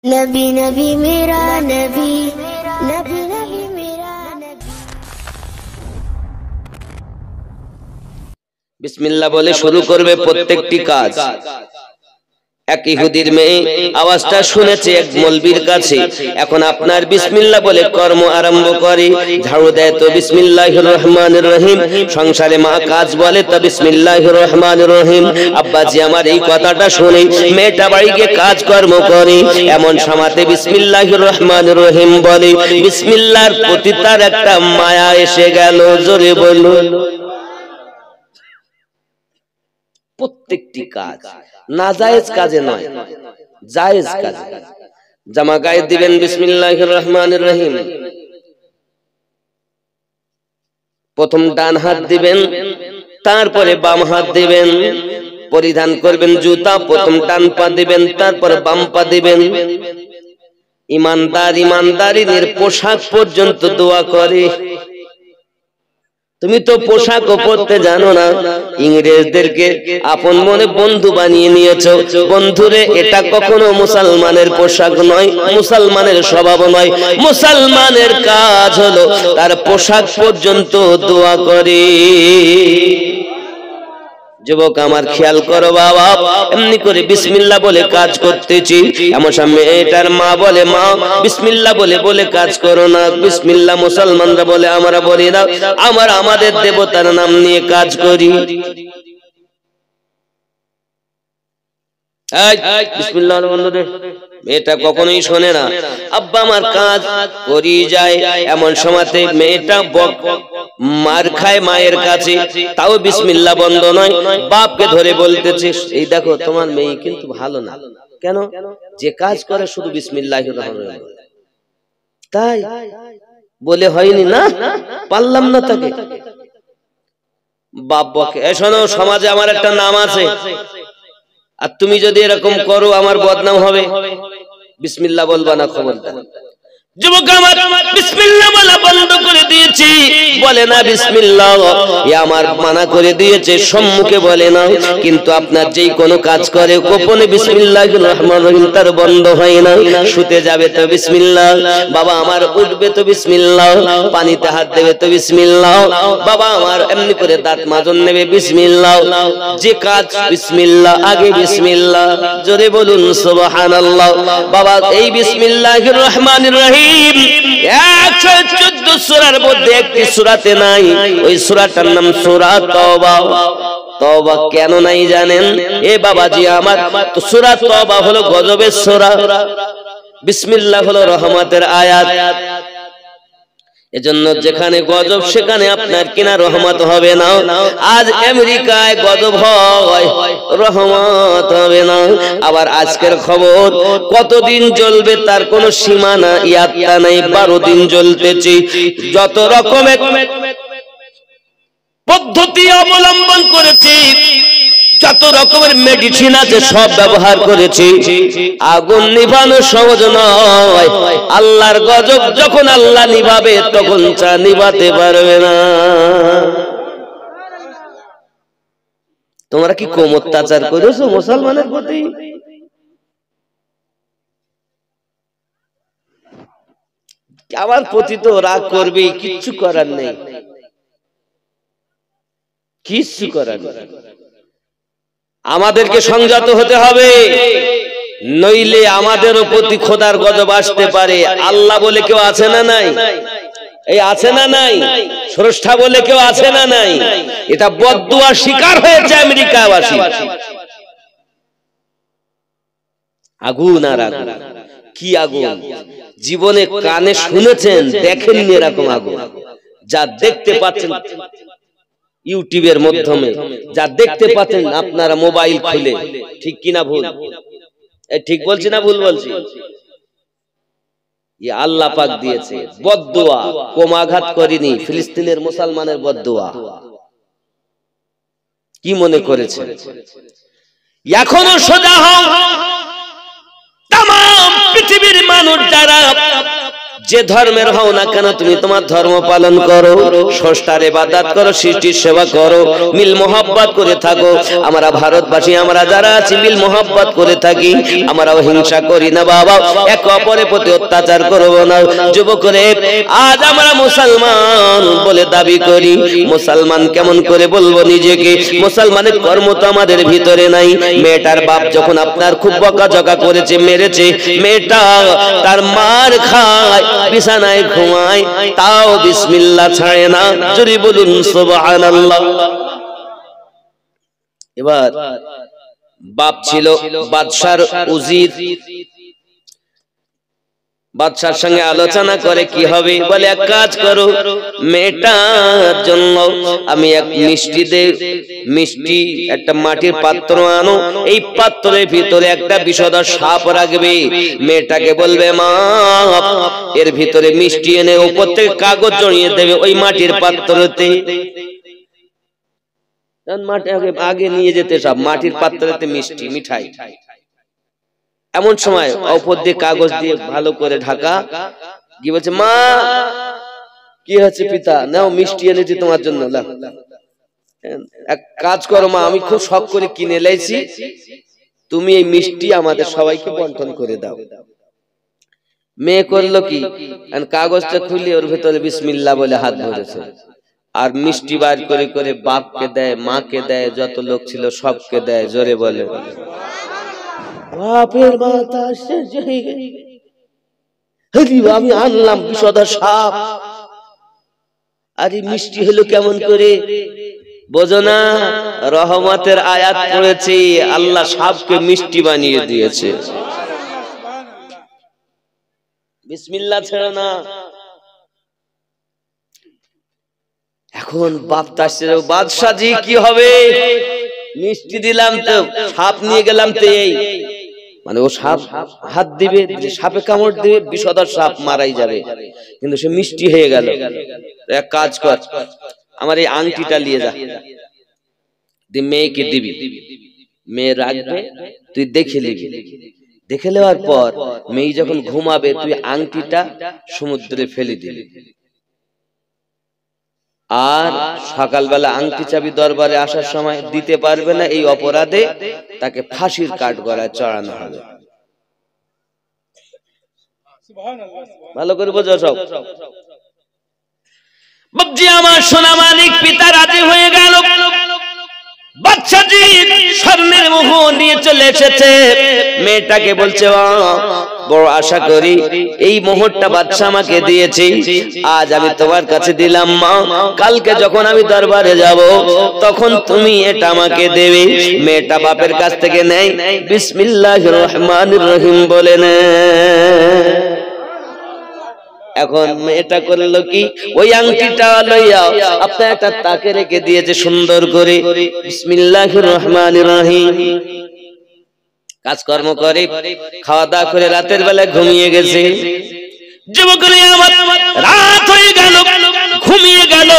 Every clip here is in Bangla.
नबी नबी मेरा नबी नबी नबी मेरा नबी। बिस्मिल्लाह बोले शुरू करबे प्रत्येकटी काज। एक इहुदिर मेये आवाजटा शुनेছে एक मौलवीर काछे। এখন আপনার বিসমিল্লাহ বলে কর্ম আরম্ভ করে। ঝাড়ু দেয় তো বিসমিল্লাহির রহমানির রহিম। সংসারে মা কাজ বলে তো বিসমিল্লাহির রহমানির রহিম। আব্বাজি আমার এই কথাটা শুনে মেয়েটা বাড়ি গিয়ে কাজ কর্ম করে। এমন সময়তে বিসমিল্লাহির রহমানির রহিম বলে, বিসমিল্লাহর প্রতি তার একটা মায়া এসে গেল। জোরে বলুন। প্রত্যেকটি কাজ নাজায়েজ কাজে নয়, জায়েজ কাজে। জামা গায়ে দিবেন বিসমিল্লাহির রহমানির রহিম। প্রথম ডান হাত দিবেন, তারপরে বাম হাত দিবেন। পরিধান করবেন জুতা, প্রথম ডান পা দিবেন, তারপর বাম পা দিবেন। ইমানদার ইমানদারিনীর পোশাক পর্যন্ত দোয়া করে। তুমি তো পোশাকও পরতে জানো না, ইংরেজদেরকে আপন মনে বন্ধু বানিয়ে নিয়েছো। বন্ধুরে, এটা কখনো মুসলমানের পোশাক নয়, মুসলমানের স্বভাব নয়। মুসলমানের কাজ হলো তার পোশাক পর্যন্ত দোয়া করে। যুবক আমার খেয়াল করো বাবা, এমনি করে বিসমিল্লাহ বলে কাজ করতেছি। এমন সময় এটার মা বলে, মা বিসমিল্লাহ বলে বলে কাজ করো না। বিসমিল্লাহ মুসলমানরা বলে, আমরা বলি না। আমরা আমাদের দেবতার নাম নিয়ে কাজ করি। বিসমিল্লাহ মেয়েটা কখনোই শোনে না। আব্বা আমার কাজ করি যায়। এমন সময়তে মেয়েটা মার খায় মায়ের কাছে, তাও বিসমিল্লাহ বন্ধ নয়। বাপকে ধরে বলতেছে, এই দেখো তোমার মেয়ে কিন্তু ভালো না। কেন? যে কাজ করে শুধু বিসমিল্লাহির রহমানির রহিম তাই বলে হয়নি না, পারলাম না তাকে। বাপ বকে, শোনো সমাজে আমার একটা নাম আছে, আর তুমি যদি এরকম করো আমার বদনাম হবে। বিসমিল্লাহ বলবা না, খবরদার। যুবক আমার বিসমিল্লাহ বলা বন্ধ করে দিয়েছি, বলে না বিসমিল্লাহ। এ আমার মানা করে দিয়েছে, সম্মুখে বলে না। কিন্তু আপনার যেই কোনো কাজ করে গোপনে বিসমিল্লাহির রহমানির রহিম তার বন্ধ হয় না। শুতে যাবে তো বিসমিল্লাহ, বাবা আমার উঠবে তো বিসমিল্লাহ, পানিতে হাত দেবে তো বিসমিল্লাহ, বাবা আমার এমনি করে দাঁত মাজন নেবে বিসমিল্লাহ। যে কাজ বিসমিল্লাহ, আগে বিসমিল্লাহ। জোরে বলুন সুবহানাল্লাহ। বাবা এই বিসমিল্লাহির রহমানির রহিম 114 সূরার মধ্যে একটি সূরাতে নাই। ওই সূরাটার নাম সূরা তওবা। তওবা কেন নাই জানেন? এ বাবাজি আমার, তো সূরা তওবা হলো গজবের সূরা, বিসমিল্লাহ হলো রহমতের আয়াত। এজন্য যেখানে গজব সেখানে আপনার কিনা রহমত হবে না। আজ আমেরিকায় গজব হয়, রহমত হবে না। আবার আজকের খবর কতদিন জ্বলবে তার কোনো সীমানা ইয়াত্তা নাই। 12 দিন জ্বলতেছে। যত রকমের পদ্ধতি অবলম্বন করেছে, যত রকমের মেডিসিন আছে সব ব্যবহার করেছি, আগুন নিভানো সহজ নয়। আল্লাহর গজব যখন আল্লাহ নিভাবে তখন চা নিভাতে পারবে না। তোমরা কি কম অত্যাচার করেছো মুসলমানের প্রতি? আমার প্রতি তো রাগ করবে, কিচ্ছু করার নেই, কিচ্ছু করার নেই। আমাদেরকে সংযত হতে হবে, নইলে আমাদের প্রতি খোদার গজব আসতে পারে। আল্লাহ বলে কেউ আছে না নাই? এই আছে না নাই? স্রষ্টা বলে কেউ আছে না নাই? এটা বদদুয়ার শিকার হয়েছে আমেরিকাবাসী। আগুন আর আগুন, কি আগুন! জীবনে কানে শুনেছেন, দেখেননি এরকম আগুন। যা দেখতে পাচ্ছেন ইউটিউবের মাধ্যমে, যা দেখতে পাচ্ছেন আপনারা মোবাইল খুলে, ঠিক কিনা ভুল? ঠিক বলছি না ভুল বলছি? আল্লাহ পাক দিয়েছে বদদুয়া, কম আঘাত করিনি। ফিলিস্তিনের মুসলমানের বদদুয়া কি মনে করেছে? এখনো সোজা হও, তাম পৃথিবীর মানুষ যারা যে ধর্মের হও না কেন তুমি তোমার ধর্ম পালন করো, স্রষ্টার ইবাদত করো, সৃষ্টির সেবা করো, মিল মোহাব্বত করে থাকো। আমরা ভারতবাসী আমরা যারা আছি মিল মোহাব্বত করে থাকি, আমরাও হিংসা করি না বাবা, একে অপরের প্রতি অত্যাচার করব না। যুবকরে আজ আমরা মুসলমান বলে দাবি করি, মুসলমান কেমন করে বলবো নিজেকে? মুসলমানের কর্ম তো আমাদের ভিতরে নাই। মেয়েটার বাপ যখন আপনার খুব বকাঝকা করেছে, মেরেছে, মেয়েটা তার মার খায়, বিছানায় ঘুমায়, তাও বিসমিল্লাহ ছাড়ে না। জোরে বলুন সুবহানাল্লাহ। এবার বাপ ছিল বাদশার উজির, বাদশার সঙ্গে আলোচনা করে কি হবে। বলে এক কাজ করো, মেয়েটার জন্য আমি এক মিষ্টি একটা মাটির পাত্র আনো, এই পাত্রের ভিতরে একটা বিষধর সাপ রাখবে। মেয়েটাকে বলবে মা এর ভিতরে মিষ্টি এনে উপর থেকে কাগজ জড়িয়ে দেবে ওই মাটির পাত্রতে। আগে নিয়ে যেতে সব মাটির পাত্রতে মিষ্টি মিঠাই। এমন সময় উপর দিয়ে কাগজ দিয়ে ভালো করে ঢাকা, কি বলছে মা কি হচ্ছে পিতা, নাও মিষ্টি এনেছি তোমার জন্য। এক কাজ করো মা, আমি খুব শখ করে কিনে লাইছি, তুমি এই মিষ্টি আমাদের সবাইকে বন্টন করে দাও। মেয়ে করলো কি, কাগজটা খুলে ওর ভেতরে বিসমিল্লাহ বলে হাত ধরেছে, আর মিষ্টি বার করে করে বাপকে দেয়, মাকে দেয়, যত লোক ছিল সবকে দেয়। জোরে বলে বাপের মাথা শেষ হয়ে গেল। আমি আনলাম বিষধর সাপ, আর এই মিষ্টি হলো কেমন করে? বোঝো না, রহমতের আয়াত পড়েছে, আল্লাহ সাপকে মিষ্টি বানিয়ে দিয়েছে। বিসমিল্লাহ ছেড়ে না। এখন বাপ তাসছে, বাদশাজি কি হবে? মিষ্টি দিলাম তো, সাপ নিয়ে গেলাম তো, এই মানে ও সাপ হাত দিবে, সাপে কামড় দিবে, বিষধর সাপ মারাই যাবে, কিন্তু সে মিষ্টি হয়ে গেল। এক কাজ কর, আমার এই আংটিটা নিয়ে যা, মেয়েকে দিবি, মেয়ে রাখবে, তুই দেখে নিবি। দেখে নেওয়ার পর মেয়ে যখন ঘুমাবে তুই আংটিটা সমুদ্রে ফেলে দিবি, আর সকালবেলা আংটি চাবি দরবারে আসার সময় দিতে পারবে না, এই অপরাধে তাকে ফাঁসির কাঠগড়ায় চড়ানো হবে। ভালো করে বোঝো সব। বাপজি আমার সোনা মানিক পিতা রাজি হয়ে গেল। বাচ্চাজি স্বর্ণের মোহর নিয়ে চলে এসেছে। মেয়েটাকে বলছে বড় আশা করি এই মোহরটা বাদশা আমাকে দিয়েছে, আজ আমি তোমার কাছে দিলাম মা, কালকে যখন আমি দরবারে যাব তখন তুমি এটা আমাকে দেবে। মেয়েটা বাপের কাছ থেকে নেয়, বিসমিল্লাহির রহমানির রহিম বলে নেয়। এখন মেয়েটা করলো কি, ওই আংটিটা লইয়া আপনার একটা তাকে রেখে দিয়েছে সুন্দর করে, বিসমিল্লাহির রহমানির রহিম। কাজকর্ম করে খাওয়া দাওয়া করে রাতের বেলায় ঘুমিয়ে গেছে। যুবকরা আমার রাত হয়ে গেল, ঘুমিয়ে গেল।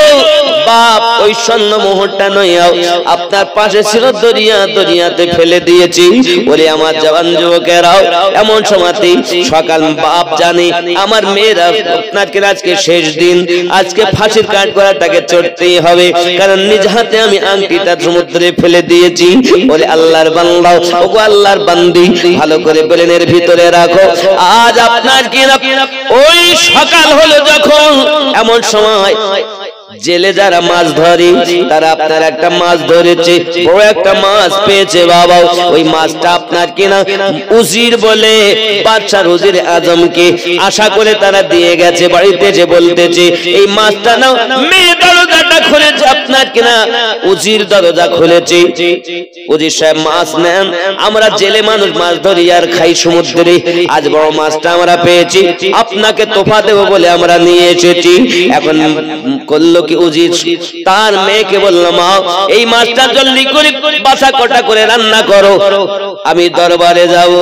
বাপ ওই স্বর্ণ মোহরটা নইয়াও আপনার পাশে ছিল দরিয়া, দরিয়াতে ফেলে দিয়েছি। বলে আমার জওয়ান যুবকেরাও এমন সময়তেই সকাল বাপ জানে আমার মেয়েরা আপনাকে আজকে শেষ দিন, আজকে ফাঁসির কাঠগড়াটাকে চড়তেই হবে, কারণ নিজ হাতে আমি আংটিটা সমুদ্রে ফেলে দিয়েছি। বলে আল্লাহর বান্দা, ওগো আল্লাহর বান্দি, ভালো করে ব্রেনের ভিতরে রাখো, আজ আপনার কি ওই সকাল হলো যখন, এমন সময় জেলে যারা মাছ ধরে তারা আপনার একটা মাছ ধরেছে, বড় একটা মাছ পেয়েছে বাবা। ওই মাছটা আপনার কিনা উজির বলে বাদশার উজির আজমকে আশা করে তারা দিয়ে গেছে। বাড়িতে যে বলতেছে এই মাছটা নাও, মেয়ে দরজাটা খুলেছে, আপনার কিনা উজির দরজা খুলেছে। উজির সাহেব মাছ নেন, আমরা জেলে মানুষ মাছ ধরি আর খাই সমুদ্রে, আজ বড় মাছটা আমরা পেয়েছি, আপনাকে তোফা দেবো বলে আমরা নিয়ে এসেছি। এখন করলো কি উজির, তার মেয়েকে বলল মা এই মাছটা জলদি করে বাছা কটা করে রান্না করো, আমি দরবারে যাব।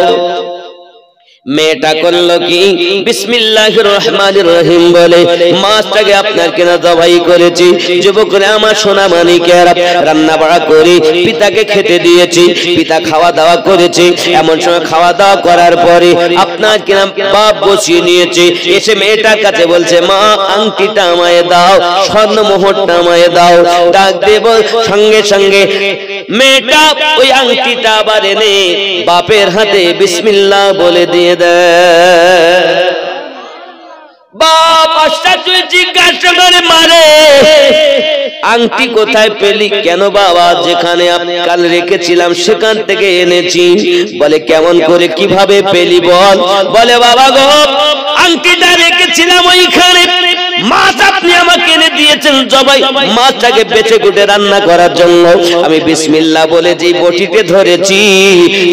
মেয়েটা করলো কি বিসমিল্লাহির রহমানির রহিম বলে মাছটাকে আপনার কেনা জবাই করেছি। যুবকরা আমার সোনা মানিকেরা রান্না বাড়া করে পিতাকে খেতে দিয়েছি, পিতা খাওয়া দাওয়া করেছে। এমন সময় খাওয়া দাওয়া করার পরে আপনার কেনা বাপ বসিয়ে নিয়েছে, এসে মেয়েটার কাছে বলছে মা আংটিটা আমায় দাও, স্বর্ণ মোহরটা আমায় দাও। ডাক দেব সঙ্গে সঙ্গে মেয়েটা ওই আংটিটা আবার এনে বাপের হাতে বিসমিল্লাহ বলে দিয়ে দেয়। বাপ আশ্চর্য জিজ্ঞাসা করে মারে আংটি কোথায় পেলি? কেন বাবা? যেখানে কাল রেখেছিলাম সেখান থেকে এনেছি। বলে কেমন করে কিভাবে পেলি বল? বলে বাবা গো আংটিটা রেখেছিলাম ওইখানে, মাছ আপনি আমাকে এনে দিয়েছেন জবাই, মাছটাকে বেছে কুটে রান্না করার জন্য আমি বিসমিল্লাহ বলে যে বটিতে ধরেছি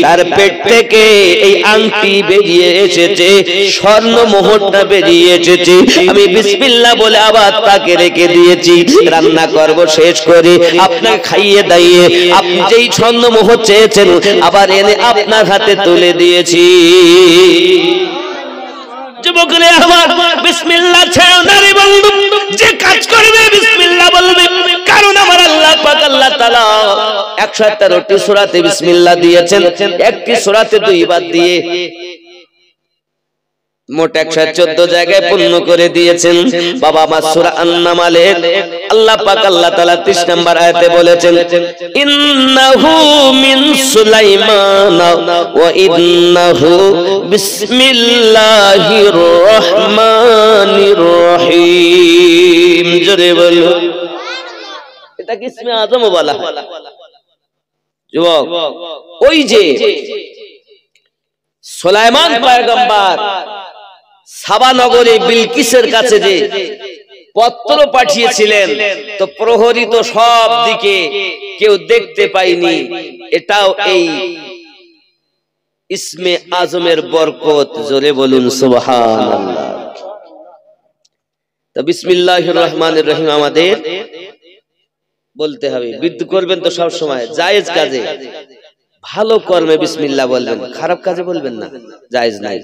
তার পেট থেকে এই আংটি বেরিয়ে এসেছে, স্বর্ণ মোহরটা বেরিয়ে এসেছে। আমি বিসমিল্লাহ বলে আবার তাকে রেখে দিয়েছি, রান্না করব শেষ করে আপনাকে খাইয়ে দাইয়ে আপনি যেই স্বর্ণ মোহর চেয়েছেন আবার এনে আপনার হাতে তুলে দিয়েছি। যুবকরে আমার বিসমিল্লাহ ছেড়ো না রে বন্ধু, যে কাজ করবে বিসমিল্লাহ বলবে, কারণ আমার আল্লাহ পাক আল্লাহ তাআলা 118টি সূরাতে বিসমিল্লাহ দিয়েছেন, একটি সূরাতে দুইবার দিয়ে মোট 114 জায়গায় পূর্ণ করে দিয়েছেন। বাবা আমার সূরা আন-নামালের আল্লাহ পাক আল্লাহ তাআলা 30 নম্বর আয়াতে বলেছেন ইন্নাহু মিন সুলাইমান ওয়া ইন্নাহু বিসমিল্লাহির রহমানির রহিম। জোরে বলো এটা কি ইসমে আযম বলা হয়? যুবক ওই যে সুলাইমান পয়গম্বর সাবা নগরে বিলকিসের কাছে যে পত্র পাঠিয়েছিলেন, তো প্রহরী তো সব দিকে কেউ দেখতে পায়নি। এটাও এই ইসমে আজমের বরকত। জোরে বলুন সুবহানাল্লাহ। তো বিসমিল্লাহির রহমানির রহিম আমাদের বলতে হবে। বিদ্রুপ করবেন তো সব সময় জায়েজ কাজে ভালো কর্মে বিসমিল্লাহ বলবেন, খারাপ কাজে বলবেন না, জায়েজ নাই।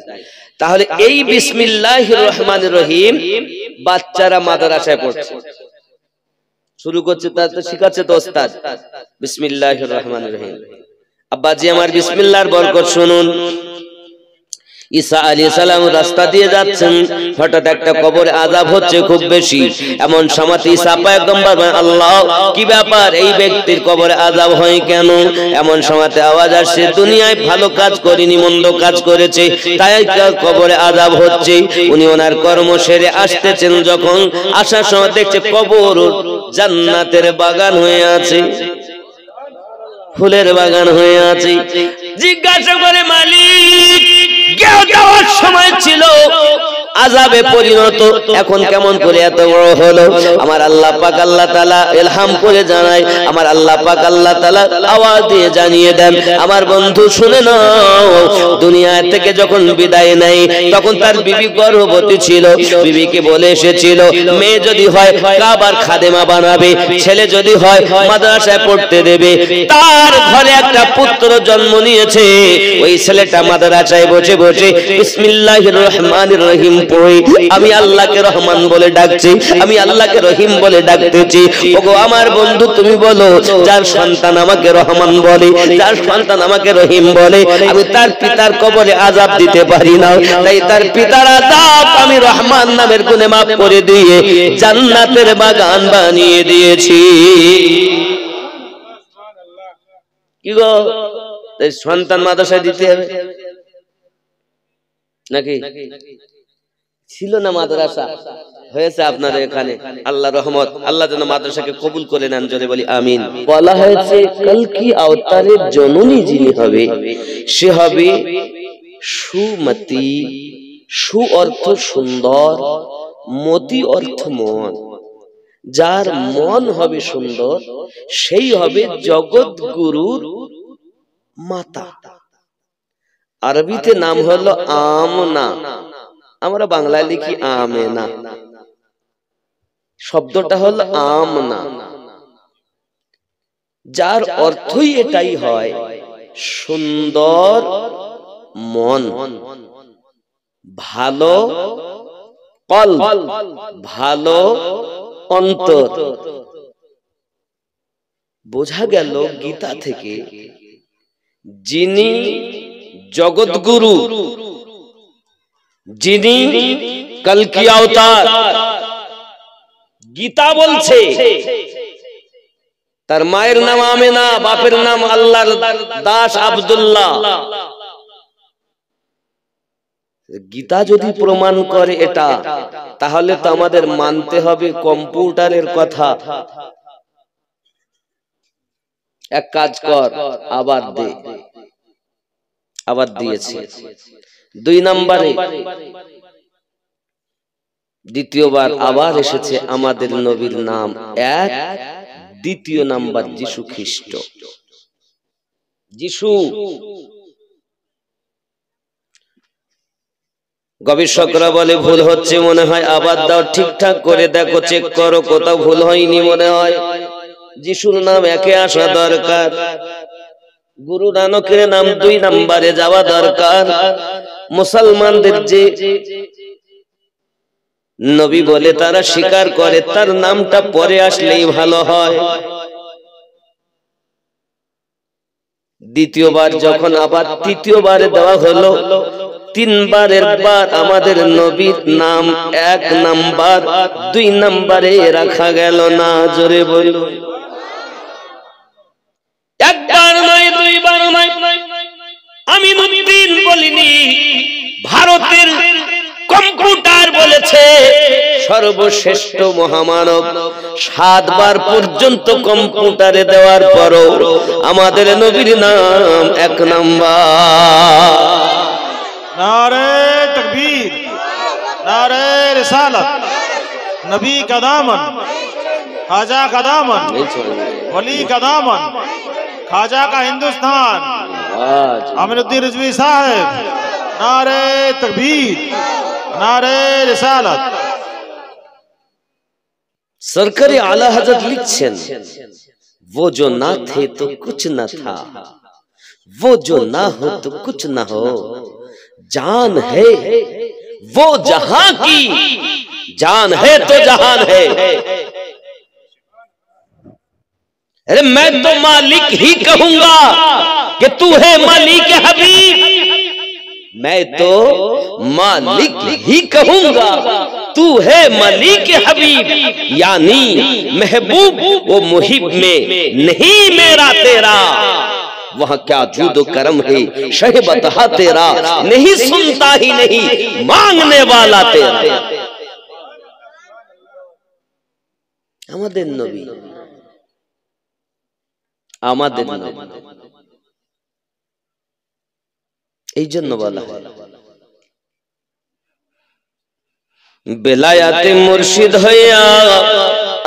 তাহলে এই বিসমিল্লাহির রহমানির রহিম বাচ্চারা মাদ্রাসায় পড়ছে, শুরু করছে, তাতে শিখাচ্ছে তো ওস্তাদ বিসমিল্লাহির রহমানির রহিম। আব্বাজি আমার বিসমিল্লাহর বরকত শুনুন। ঈসা আলাইহিস সালাম রাস্তা দিয়ে যাচ্ছেন, হঠাৎ একটা কবরে আযাব হচ্ছে খুব বেশি। এমন সময় ঈসা পয়গম্বর আল্লাহ কি ব্যাপার, এই ব্যক্তির কবরে আযাব হয় কেন? এমন সময়তে আওয়াজ আসছে দুনিয়ায় ভালো কাজ করেনি, মন্দ কাজ করেছে, তাই কবরে আযাব হচ্ছে। উনি ওনার কর্ম সেরে আসতেছেন, যখন আসার সময় দেখছে কবর জান্নাতের বাগান হয়ে আছে, ফুলের বাগান হয়ে আছে। জিজ্ঞাসা করে মালিক যাওয়ার সময় ছিল আযাবে পরিণত, এখন কেমন করে এত বড় হলো? আমার আল্লাহ পাক আল্লাহ তাআলা ইলহাম করে জানায়, আমার আল্লাহ পাক আল্লাহ তাআলা আওয়াজ দিয়ে জানিয়ে দেন, আমার বন্ধু শুনে নাও, দুনিয়া থেকে যখন বিদায় নেয় তখন তার বিবি গর্ভবতী ছিল। বিবিকে বলে এসেছিল মেয়ে যদি হয় কাবার খাদেমা বানাবে, ছেলে যদি হয় মাদ্রাসায় পড়তে দেবে। তার ঘরে একটা পুত্র জন্ম নিয়েছে, ওই ছেলেটা মাদ্রাসায় বসে বসে বিসমিল্লাহির রহমানির রহিম পড়ে আমি আল্লাহকে রহমান বলে ডাকছি, আমি আল্লাহকে রহিম বলে ডাকতেছি। ওগো আমার বন্ধু তুমি বলো, যার সন্তান আমাকে রহমান বলে, যার সন্তান আমাকে রহিম বলে, আমি তার পিতার কবরে আযাব দিতে পারি না, তাই তার পিতার আযাব আমি রহমান নামের গুণে মাফ করে দিয়ে জান্নাতের বাগান বানিয়ে দিয়েছি। কি গো, তাই সন্তান মাদ্রাসায় দিতে হবে নাকি? ছিল না মাদ্রাসা, হয়েছে আপনাদের এখানে, আল্লাহ রহমত, আল্লাহ যেন মাদ্রাসাকে কবুল করে নেন, জোরে বলি আমিন। বলা হয়েছে কলকি অবতারের জননী যিনি হবে সে হবে সুমতি। সু অর্থ সুন্দর, মতি অর্থ মন। যার মন হবে সুন্দর সেই হবে জগৎ গুরুর মাতা। আরবিতে নাম হলো আমনা, আমরা বাংলায় লিখি আমেনা, শব্দটা হলো আমনা, যার অর্থই এটাই হয় সুন্দর মন। ভালো কলব, ভালো অন্তর। বোঝা গেল গীতা থেকে যিনি জগৎগুরু, যিনি কলকি অবতার, গীতা বলছে তার মায়ের নাম আমেনা, বাপের নাম আল্লাহর দাস আব্দুল্লাহ। গীতা যদি প্রমাণ করে এটা, তাহলে তো আমাদের মানতে হবে কম্পিউটারের কথা। এক কাজ কর, আবার দে, আবার দিয়েছে। 2 নম্বরে দ্বিতীয়বার আবার এসেছে আমাদের নবীর নাম 1, দ্বিতীয় নাম্বার যিশু খ্রিস্ট। যিশু, গবেষকরা বলে ভুল হচ্ছে মনে হয়, আবার দাও, ঠিকঠাক করে দেখো, চেক করো, কোথাও ভুল হয়নি মনে হয়। যিশুর নাম 1-এ আসা দরকার, গুরু নানকের নাম 2 নম্বরে যাওয়া দরকার। মুসলমানদের যে নবী বলে তারা স্বীকার করে, তার নামটা পরে আসলেই ভালো হয়। দ্বিতীয়বার যখন আবার তৃতীয়বারে দেওয়া হলো, 3 বারের বার আমাদের নবীর নাম 1 নাম্বার, 2 নম্বরে রাখা গেল না। জোরে বল। একবার নয়, 2 বার নয়। আমি নবীন বলিনি, ভারতের কম্পিউটার বলেছে সর্বশ্রেষ্ঠ মহামানব। 7 বার পর্যন্ত কম্পিউটারে দেওয়ার পরও আমাদের নবীর নাম 1 নাম্বার। नारे तकबीर, नारे रिसालत, नबी का दामन, खाजा का दामन, वली का दामन, खाजा का हिंदुस्तान, अमीरुद्दीन रिजवी साहब। नारे तकबीर, नारे रिसालत। सरकारी आला हजरत लिखছেন, वो जो ना थे तो कुछ न था, वो जो ना हो तो कुछ न हो, जान है वो जहां की, जान है तो जहान है। अरे मैं तो मालिक ही कहूंगा कि तू है मालिक हबीब, मैं तो मालिक ही कहूंगा तू है मालिक हबीब, यानी महबूब वो मुहिब में नहीं मेरा तेरा, वहां क्या जूदो करम है शह बता तेरा, नहीं सुनता ही नहीं मांगने वाला तेरा। আমাদের নবী, আমাদের নবী, এই জন্য বলা হয় বেলায়াতে মুর্শিদ হইয়া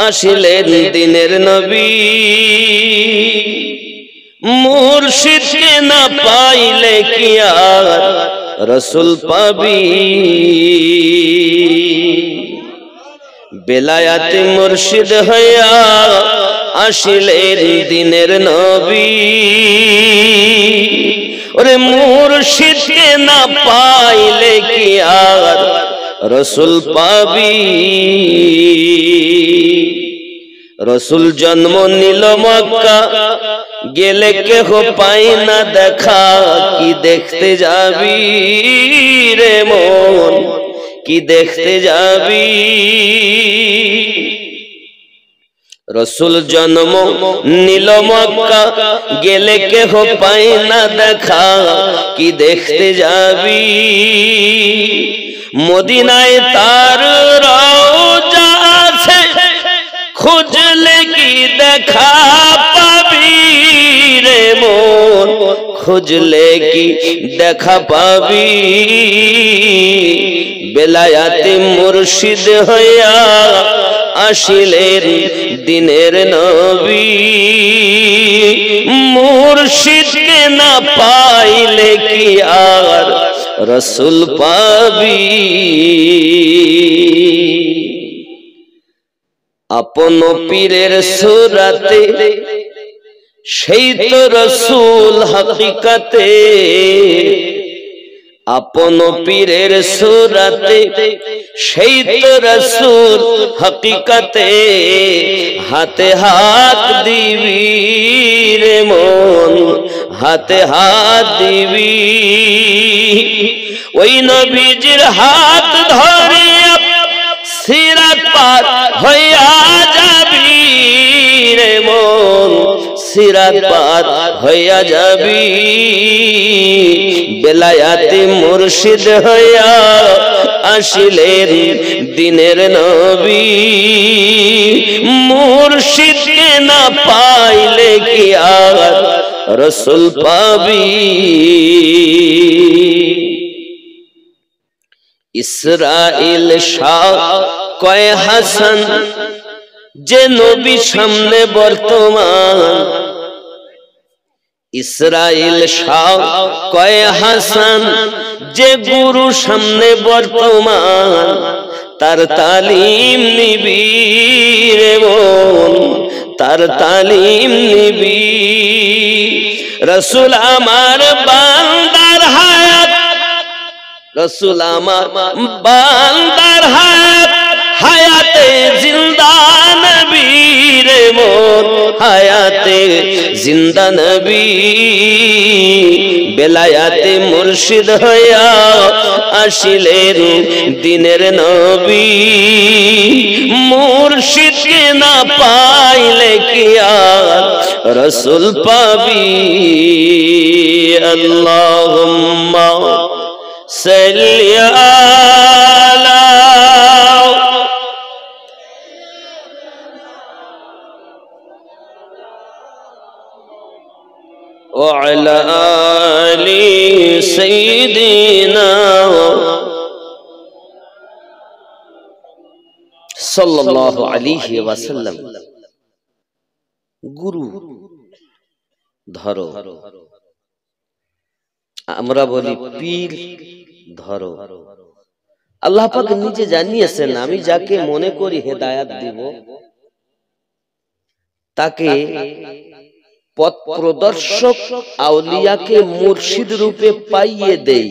আসিলেন দিনের নবী, মুর্শিদকে না পাইলে কি আর রসুল পাবি। বেলায়াতে মুর্শিদ হইয়া আসিলেন দিনের নবী, ওরে মুর্শিদকে না পাইলে কি আর রসুল পাবি। রসুল জন্ম নিল মক্কা, গেলে কেহ পাই না দেখা, কি দেখতে যাবি রে মন, কি দেখতে যাবি। রসুল জন্ম নিল মক্কা, গেলে কেহ পাই না দেখা, কি দেখতে যাবি। মদিনায় তার রওজা আছে, খুঁজলে কি দেখা পাবি রে মন, খুঁজলে কি দেখা পাবি। বেলায়াতে মুর্শিদ হইয়া আসিলেন দিনের নবী, মুর্শিদকে না পাইলে কি আর রসুল পাবি। আপন পীরের সুরাতে সেই তো রসুল হকিকতে, আপন পীরের সুরাতে সেই তো রাসূল হাকিকতে হাতে হাত দিবি রে মন হাতে হাত দিবি ওই নবীজির হাত ধরে সিরাত পার হইয়া যাবি রে মন সিরাত পার হইয়া যাবি বেলায়াতে মুর্শিদ হইয়া আসিলেন দিনের নবী মুর্শিদকে না পাইলে কি আর রাসূল পাবি ইসরাইল শাহ কয় হাসান যে নবী সামনে বর্তমান ইসরাইল শাহ কয় হাসান যে গুরু সামনে বর্তমান তার তালিম নিবি রে মন তার তালিম নিবি রাসূল আমার বান্দার হায়াত রাসূল আমার বান্দার হায়াত হায়াতে জিন্দা নবী রে মন হায়াতে জিন্দা নবী বেলায়াতে মুর্শিদ হইয়া আসিলেন দিনের নবী মুর্শিদকে না পাইলে কি আর রাসূল পাবি আল্লাহুম্মা সাল্লি আলা وعلى آل سيدنا صلى الله عليه وسلم গুরু ধরো আমরা বলি পীর ধরো আল্লাহ পাক নিজে জানিয়েছেন আমি যাকে মনে করি হেদায়েত দিব তাকে পথ প্রদর্শক আউলিয়াকে মুর্শিদ রূপে পাইয়ে দেই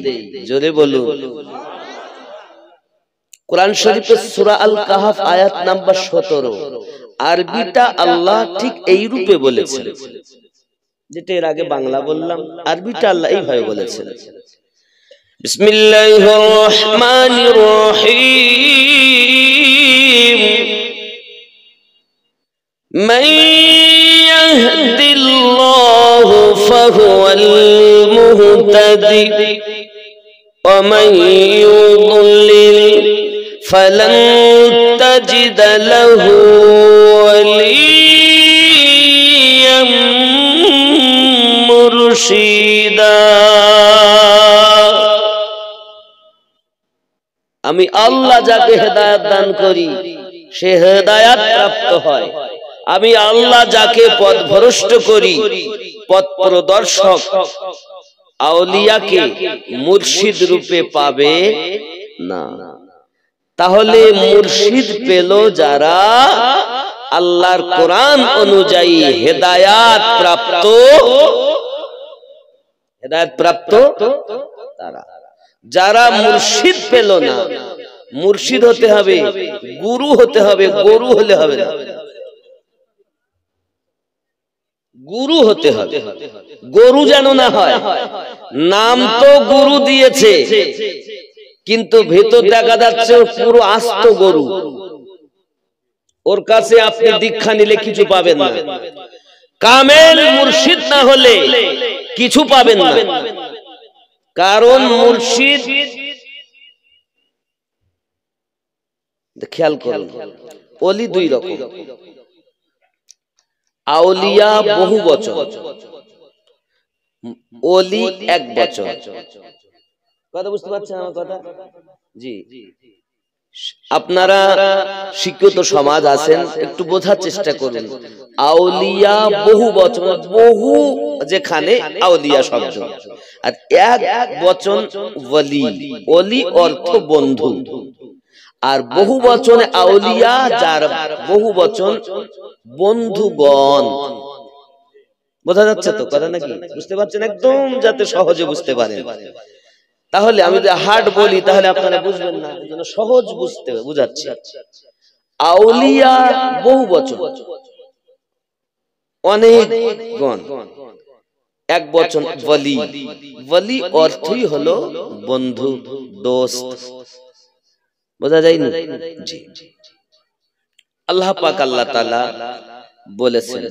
জোরে বলুন কোরআন শরীফের সূরা আল কাহফ আয়াত নাম্বার 17 আরবিটা আল্লাহ ঠিক এই রূপে বলেছেন যেটা এর আগে বাংলা বললাম আরবিটা আল্লাহ এইভাবে বলেছেন বিসমিল্লাহির রহমানির রহিম মান ইয়াহদিল্লাহু ফাহুয়াল মুহতাদি ওয়া মান ইউদ্লিল ফালান তাজিদ লাহু ওয়ালিয়্যাম মুরশিদা আমি আল্লাহ যাকে হেদায়েত দান করি সে হেদায়েত প্রাপ্ত হয় আমি আল্লাহ যাকে পথভ্রষ্ট করি পথ প্রদর্শক আউলিয়াকে মুর্শিদ রূপে পাবে না তাহলে মুর্শিদ পেল যারা আল্লাহর কোরআন অনুযায়ী হেদায়েত প্রাপ্ত তারা যারা মুর্শিদ পেল না মুর্শিদ হতে হবে গুরু হতে হবে গরু হলে হবে না গুরু হতে হবে গরু যেন না হয় নাম তো গুরু দিয়েছে কিন্তু ভেতর দেখা যাচ্ছে পুরো আস্ত গরু ওর কাছে আপনি দীক্ষা নিলে কিছু পাবেন না কামেল মুর্শিদ না হলে কিছু পাবেন না কারণ মুর্শিদ খেয়াল করুন ওলি দুই রকম আউলিয়া বহু বচন ওলি এক বচন কথা বুঝতে পারছেন আমার কথা জি আপনারা শিক্ষিত সমাজ আছেন একটু বোঝার চেষ্টা করুন আউলিয়া বহু বচন বহু যেখানে আউলিয়া শব্দ আর এক বচন ওলি ওলি অর্থ বন্ধু আর বহু বচনে আউলিয়া যার বহু বচন বন্ধুগণ বোঝা যাচ্ছে তো কথা নাকি বুঝতে পারছেন একদম যাতে সহজে বুঝতে পারেন তাহলে আমি যদি হার্ট বলি তাহলে আপনারা বুঝবেন না, এই জন্য সহজ বুঝাচ্ছি। আউলিয়া বহু বচন, অনেক গণ, এক বচন ওয়ালি। ওয়ালি অর্থই হলো বন্ধু, দোস্ত। বোঝা যায়নি? জি। আল্লাহ পাক আল্লাহ তাআলা বলেছেন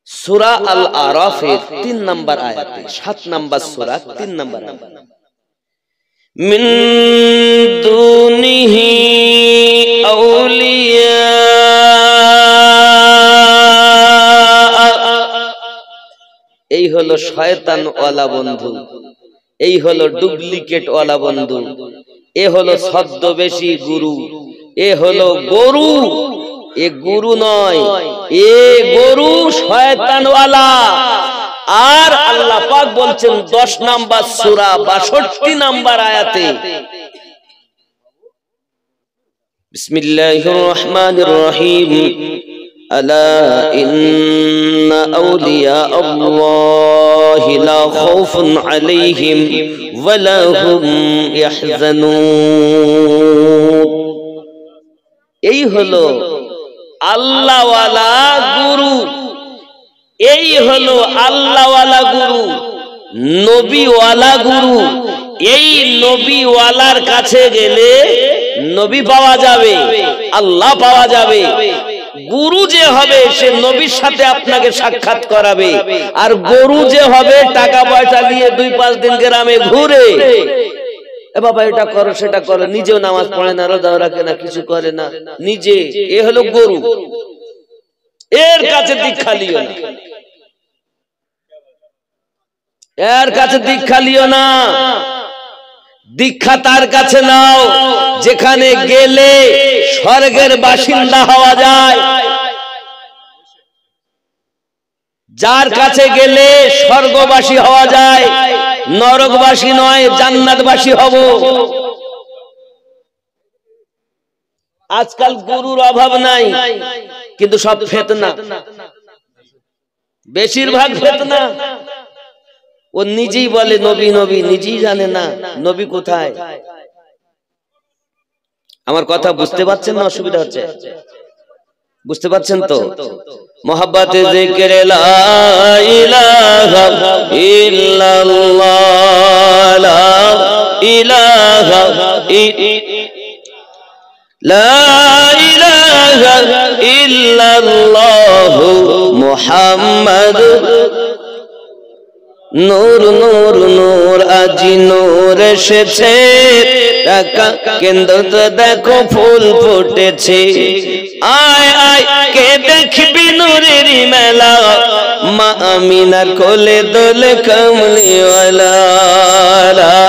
সূরা আল আরাফের 3 নম্বর আয়াতে, 7 নম্বর সূরা 3 নম্বর আয়াত, মিন দুনিহি আউলিয়া, এই হলো শয়তান ওয়ালা বন্ধু, এই হলো ডুপ্লিকেট ওয়ালা বন্ধু, এ হলো ছদ্মবেশী গুরু, এ হলো গরু, এ গুরু নয়, এ গরু শয়তান ওয়ালা। আর আল্লাহ পাক বলছেন 10 নম্বর সূরা 62 নম্বর আয়াতে, বিসমিল্লাহির রহমানির রহিম, আলা ইন্না আউলিয়া আল্লাহি লা খাউফুন আলাইহিম ওয়া লা হুম ইয়াহজানুন। এই হলো আল্লাহওয়ালা গুরু, এই হলো আল্লাহওয়ালা গুরু, নবীওয়ালা গুরু। এই নবীওয়ালার কাছে গেলে নবী পাওয়া যাবে, আল্লাহ পাওয়া যাবে। গুরু যে হবে সে নবীর সাথে আপনাকে সাক্ষাৎ করাবে, আর গরু যে হবে টাকা পয়সা নিয়ে 2-5 দিন গ্রামে ঘুরে, এ বাবা এটা করো সেটা করো, নিজেও নামাজ পড়ে না, রোজা রাখে না, কিছু করে না নিজে, এ হলো গরু। এর কাছে দীক্ষা লিও না, এর কাছে দীক্ষা লিও না। দীক্ষা তার কাছে নাও যেখানে গেলে স্বর্গের বাসিন্দা হওয়া যায়, যার কাছে গেলে স্বর্গবাসী হওয়া যায়, নরকবাসী নয়, জান্নাতবাসী হব। আজকাল গুরুর অভাব নাই, কিন্তু সব ফিতনা, বেশিরভাগ ফিতনা। ও নিজেই বলে নবী নবী, নিজেই জানে না নবী কোথায়। আমার কথা বুঝতে পারছেন না? অসুবিধা হচ্ছে? বুঝতে পারছেন তো? মোহাব্বতে জিকিরে লা ইলাহা ইল্লাল্লাহ, লা ইলাহা ইল্লাল্লাহ মুহাম্মদ নূর নূর নূর, আজি নূর এসেছে, কেন্দ্র দেখো ফুল ফুটেছে। আয় আয় কে দেখবি নূরের মেলা, মা আমিনার কোলে দোলে কমলিওয়ালা। লা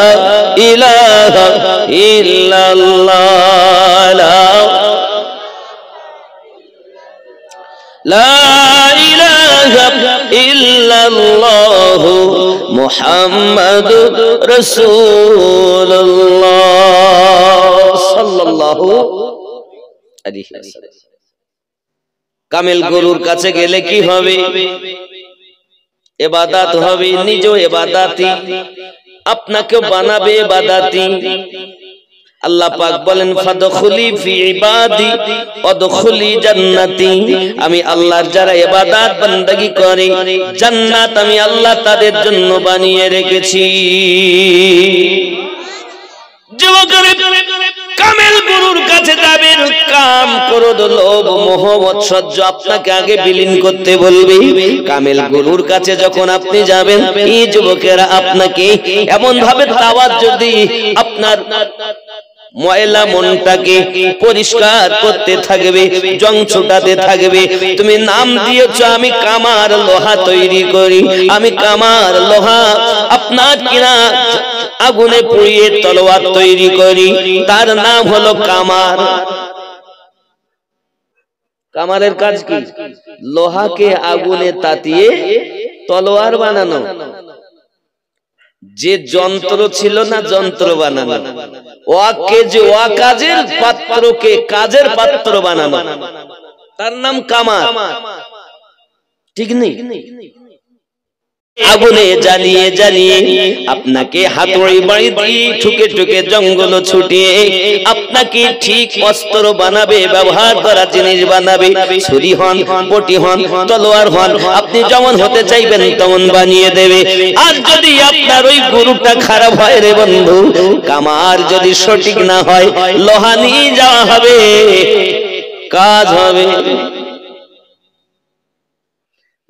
ইলাহা ইল্লাল্লাহ, লা ইলাহা ইল্লাল্লাহ মুহাম্মাদুর রাসূলুল্লাহ সাল্লাল্লাহু আলাইহি ওয়াসাল্লাম। কামেল গুরুর কাছে গেলে কি হবে? ইবাদত হবে, নিজেও ইবাদতি, আপনাকেও বানাবে ইবাদতি। আল্লাহ পাক বলেন ফাদখুলি ফি ইবাদি ওয়াদখুলি জান্নাতি, আমি আল্লাহর যারা ইবাদত বান্দাগি করে জান্নাত আমি আল্লাহ তাদের জন্য বানিয়ে রেখেছি। যুবকেরা কামেল গুরুর কাছে যাবেন, কাম ক্রোধ লোভ মোহ মৎসর্য আপনাকে আগে বিলীন করতে বলবে। কামেল গুরুর কাছে যখন আপনি যাবেন, এই যুবকেরা আপনাকে এমন ভাবে তাওয়াজ্জুহ দিয়ে আপনার ময়লা মনটাকে পরিষ্কার করতে থাকবে, জং ছুটাতে থাকবে। তুমি নাম দিয়েছ আমি কামার লোহা তৈরি করি, আমি কামার লোহা আপনার কিনা আগুনে পুড়িয়ে তলোয়ার তৈরি করি, তার নাম হলো কামার। কামারের কাজ কি? লোহাকে আগুনে তাতিয়ে তলোয়ার বানানো। যে যন্ত্র ছিল না, যন্ত্র বানানো, কাজের পাত্রকে কাজের পাত্র বানানো, তার নাম কামার। ঠিক নেই? আগুনে জ্বালিয়ে জ্বালিয়ে আপনাকে হাতুড়ি বাড়ি দিয়ে ঠুকে ঠুকে জঙ্গল ছুটিয়ে আপনাকে ঠিক অস্ত্র বানাবে, ব্যবহার করা জিনিস বানাবে। ছুরি হন, বটি হন, তলোয়ার হন, আপনি যেমন হতে চাইবেন তেমন বানিয়ে দেবে। আর যদি আপনার ওই গুরুটা খারাপ হয় রে বন্ধু, কামার যদি সঠিক না হয়, লোহা নিয়ে যাওয়া হবে, কাজ হবে।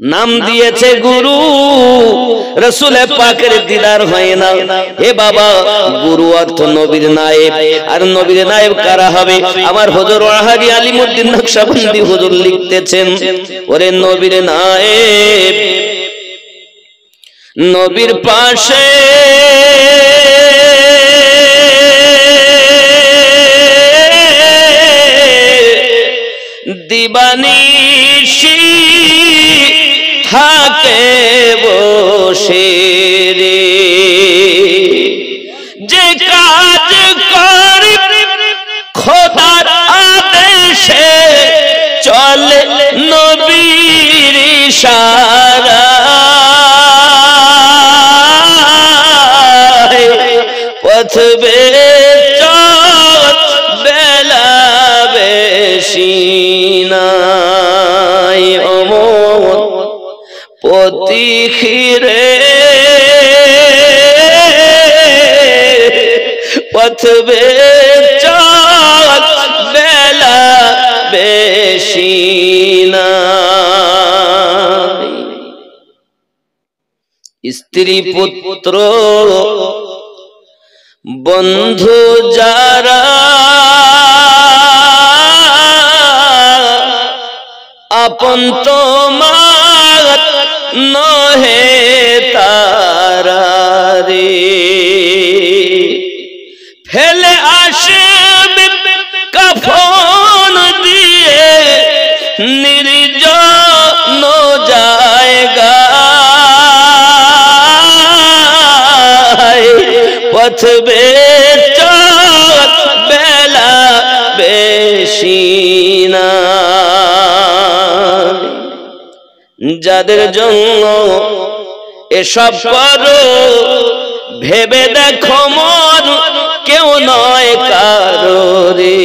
নাম দিয়েছে গুরু, রাসূল পাকের দিদার হয় না। হে বাবা, গুরু অর্থ নবীর নায়েব। আর নবীর নায়েব কারা হবে? আমার হুজুর ওয়াহাবি আলিমউদ্দিন নকশবন্দি হুজুর লিখতেছেন, ওরে নবীর নায়েব নবীর পাশে দিবানিশি থাকে বসে রে, যে কাজ করি খোদার আদেশে চলে নবীর ইশারায়, পথ বেচত বেলা বেশি নাই, অমর পতি খিরে পথ বেচত বেলা বেশি নাই। স্ত্রী পুত্র বন্ধু যারা আপন তোমার নহে তারা রে, ফেলে আসবে কাফন দিয়ে নির্জন জায়গায়, পথ বেচত বেলা বেশি না। যাদের জন্য এসব করো ভেবে দেখো মন কেউ নয় কারো রে।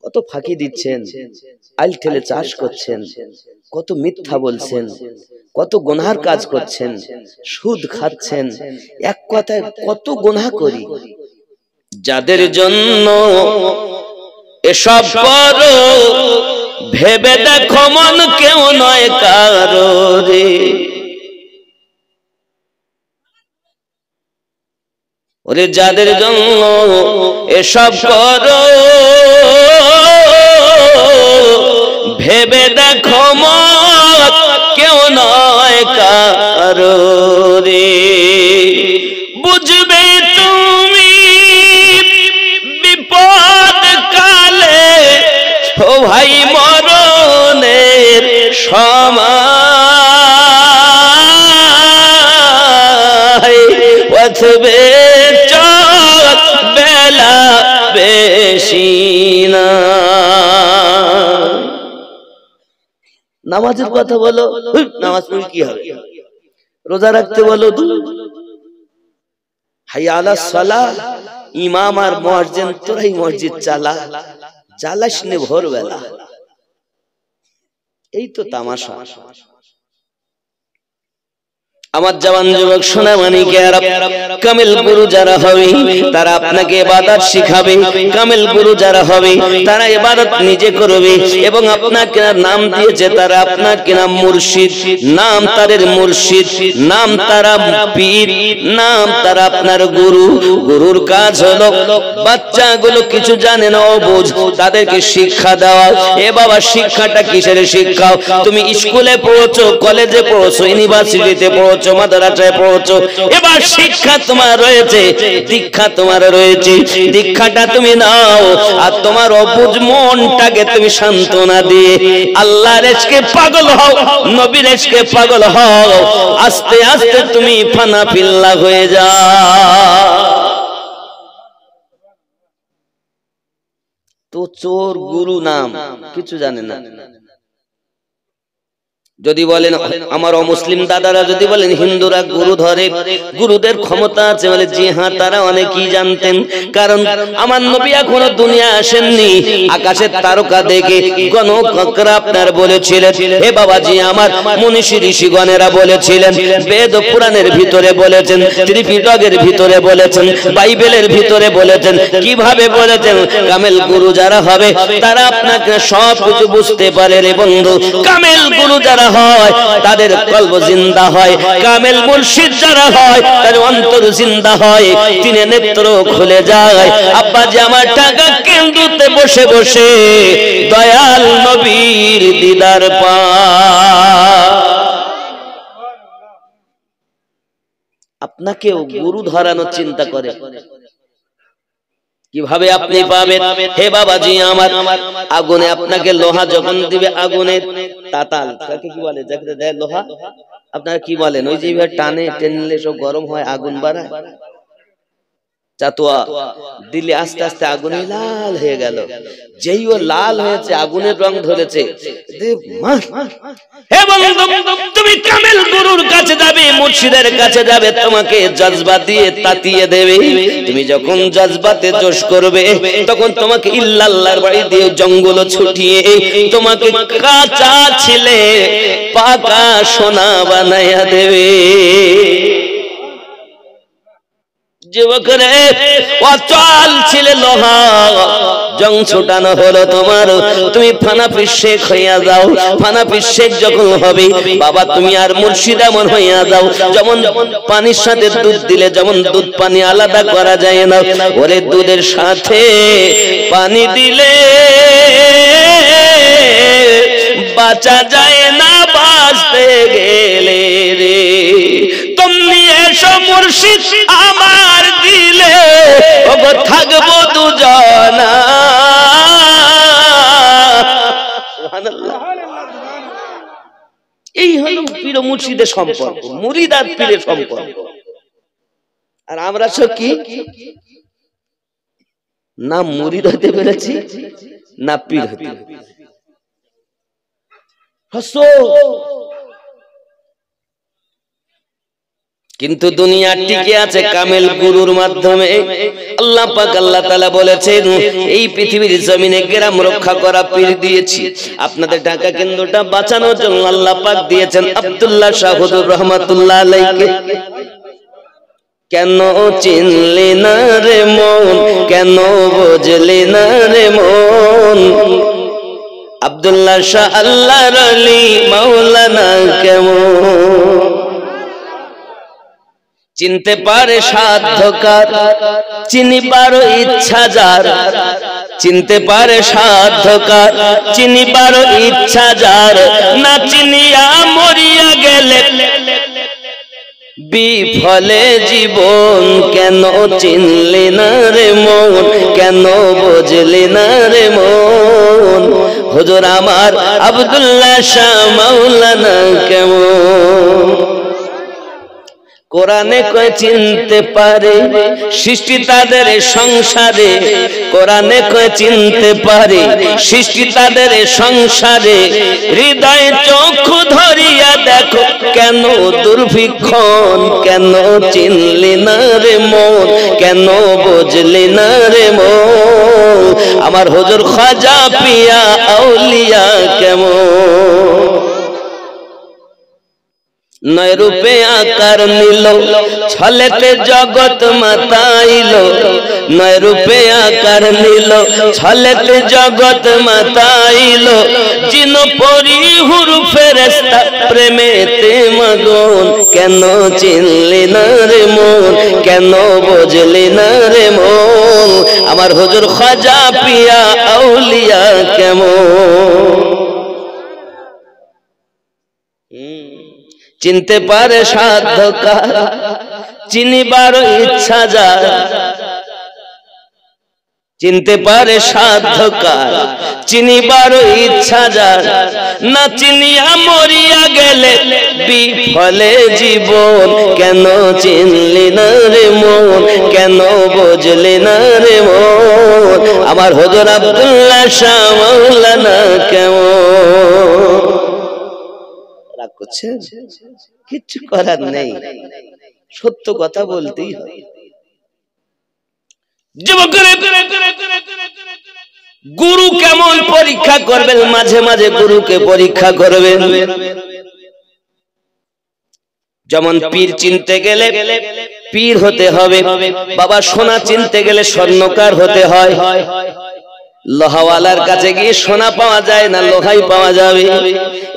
কত ফাঁকি দিচ্ছেন, আইল ঠেলে চাষ করছেন, কত মিথ্যা বলছেন, কত গুনার কাজ করছেন, সুদ খাচ্ছেন, এক কথায় কত গুনাহ করি। যাদের জন্য এসব করো ভেবে দেখো মন কেউ নয় কারো রে। ওরে যাদের জন্য এসব করো ভেবে দেখো মন কেউ নয় কারো রে। বুঝবে তুমি বিপদ কালে ও ভাই মরণের সময়, পথ বেচত বেলা বেশি না। নামাজের কথা বলো, নামাজ পড়ে কি হবে? রোজা রাখতে বলো, হাইয়া আলাস সালাহ, ইমাম আর মুয়াজ্জিন তোরাই মসজিদ চালা, চালাস নে ভোরবেলা। এই তো তামাশা। আমার জওয়ান যুবক সোনামানিকেরা, কামিল গুরু যারা হবে তারা আপনাকে ইবাদত শিখাবে, কামিল গুরু যারা হবে তারা ইবাদত নিজে করবে এবং আপনাকে নাম দিয়েছে তারা আপনাকে নাম মুর্শিদ, নাম তাদের মুর্শিদ, নাম তারা পীর, নাম তারা আপনার গুরু। গুরুর কাজ হলো বাচ্চাগুলো কিছু জানে না অবুঝ, তাদেরকে শিক্ষা দেওয়া। এ বাবা, শিক্ষাটা কিসের শিক্ষা? তুমি স্কুলে পড়ছো, কলেজে পড়ছো, ইউনিভার্সিটিতে পড়ছো, মাদ্রাসায় পড়ছো, এবার শিক্ষা তোমার রয়েছে, দীক্ষা তোমার রয়েছে। দীক্ষাটা তুমি নাও আর তোমার অবুঝ মনটাকে তুমি সান্ত্বনা দিয়ে আল্লাহর ইশকে পাগল হও, নবীর ইশকে পাগল হও, আস্তে আস্তে তুমি ফানা ফিল্লা হয়ে যাও। তো চোর গুরু নাম কিছু জানে না, যদি বলেন আমার অমুসলিম দাদারা যদি বলেন হিন্দুরা গুরু ধরে, গুরুদের ক্ষমতা আছে বলে, জি হ্যাঁ, তারা অনেকেই জানতেন। কারণ আমার নবী এখনো দুনিয়া আসেননি, আকাশের তারকা দেখে গণকরা আপনার বলেছিলেন, হে বাবাজি আমার, মনীষী ঋষিগণেরা বলেছিলেন, বেদ পুরাণের ভিতরে বলেছেন, ত্রিপিটকের ভিতরে বলেছেন, বাইবেলের ভিতরে বলেছেন। কিভাবে বলেছেন? কামেল গুরু যারা হবে তারা আপনাকে সব কিছু বুঝতে পারে রে বন্ধু। কামেল গুরু যারা হয় তাদের কলব জিন্দা হয়, কামেল মুর্শিদ যারা হয় তাদের অন্তর জিন্দা হয়, তিনে নেত্র খুলে যায়। আব্বাজি আমার টাকা কেন্দ্রতে বসে বসে দয়াল নবীর দিদার পায়। আপনাকেও গুরু ধরানোর চিন্তা করে, কিভাবে আপনি পাবেন? হে বাবাজি আমার, আগুনে আপনাকে লোহা যখন দিবে, আগুনের তাতাল তাকে কি বলে, যাকে দেয় লোহা, আপনারা কি বলেন? ওই যে টানে টেনলে সব গরম হয়, আগুন বাড়ায়, চাতুয়া দিলে আস্তে আস্তে আগুনে লাল হয়ে গেল। যেই ও লাল হয়েছে, আগুনের রং ধরেছে, হে বন্ধু তুমি কামেল গুরুর কাছে যাবে, মুর্শিদের কাছে যাবে, তোমাকে জজবা দিয়ে তাতিয়ে দেবে। তুমি যখন জজবাতে জোশ করবে, তখন তোমাকে ইল্লাল্লাহর বাড়ি দিয়ে জঙ্গল ছুটিয়ে তোমাকে কাঁচা ছিলে পাকা সোনা বানাইয়া দেবে। যুবক রে, অচল ছিলে লোহা, জং ছোটানো হলো তোমার, তুমি ফানাফি শেখ হইয়া যাও। ফানাফি শেখ যখন হবে বাবা, তুমি আর মুর্শিদ এমন হইয়া যাও, যেমন পানির সাথে দুধ দিলে যেমন দুধ পানি আলাদা করা যায় না, ওরে দুধের সাথে পানি দিলে বাঁচা যায় না, বাঁচতে গেলে রে। তুমি এসো মুর্শিদ আমার দিলে, ওগো থাকবো দুজনা। সুবহানাল্লাহ। এই হলো পীর মুর্শিদের সম্পর্ক, মুরিদ আর পীরের সম্পর্ক। আর আমরা সব কি, না মুরিদ হতে পেরেছি না পীর হতে পেরেছি। কিন্তু দুনিয়া টিকে আছে কামেল গুরুর মাধ্যমে। আল্লাহ পাক আল্লাহ তাআলা বলেছেন, এই পৃথিবীর জমিনে গ্রাম রক্ষা করা পীর দিয়েছি, আপনাদের ঢাকা কেন্দ্রটা বাঁচানোর জন্য আল্লাহ পাক দিয়েছেন আব্দুল্লাহ শাহ হুজুর রহমাতুল্লাহ আলাইহি। কেন চিনলি না রে মন, কেন বুঝলি না রে মন, আব্দুল্লাহ শাহ আল্লাহর আলী মাওলানা কেমন। চিনতে পারে সাধ্যকার, চিনিবার ইচ্ছা যার, চিনতে পারে সাধ্যকার, চিনিবার ইচ্ছা যার, না চিনিয়া মরিয়া গেলে বিফলে জীবন। কেন চিনলি না রে মন, কেন বুঝলি না রে মন, হুজুর আমার আব্দুল্লাহ শাহ মাওলানা কেমন। কোরআনে কয় চিনতে পারে সৃষ্টি তাদের সংসারে, কোরআনে কয় চিনতে পারে সৃষ্টি তাদের সংসারে, হৃদয় চক্ষু ধরিয়া দেখো কেন দুর্ভিক্ষণ। কেন চিনলি না রে মন, কেন বুঝলি না রে মন, আমার হুজুর খাজা পিয়া আউলিয়া কেমন। নয় রূপে আকার নিল, ছলেতে জগৎ মাতাইল, নয় রূপে আকার নিল, ছলেতে জগৎ মাতাইল, জিন পরি হুরু ফেরেশতা প্রেমেতে মগন। কেন চিনলি না রে মন, কেন বুঝলি না রে মন, আমার হুজুর খাজা পিয়া আউলিয়া কেমন। চিনতে পারে সাধ্যকার, চিনিবার ইচ্ছা যার, চিনতে পারে সাধ্যকার, চিনিবার ইচ্ছা যার, না চিনিয়া মরিয়া গেলে বিফলে জীবন। কেন চিনলি না রে মন, কেন বুঝলি না রে মন, আমার হুজুর আব্দুল্লাহ শাহ মাওলানা কেমন। রাগ করছেন? কিচ্ছু করার নেই, সত্য কথা বলতেই হবে। গুরু কেমন পরীক্ষা করবেন? মাঝে মাঝে গুরুকে পরীক্ষা করবেন। যেমন পীর চিনতে গেলে পীর হতে হবে, বাবা সোনা চিনতে গেলে স্বর্ণকার হতে হয়। লোহাওয়ালার কাছে গিয়ে সোনা পাওয়া যায় না, লোহাই পাওয়া যাবে।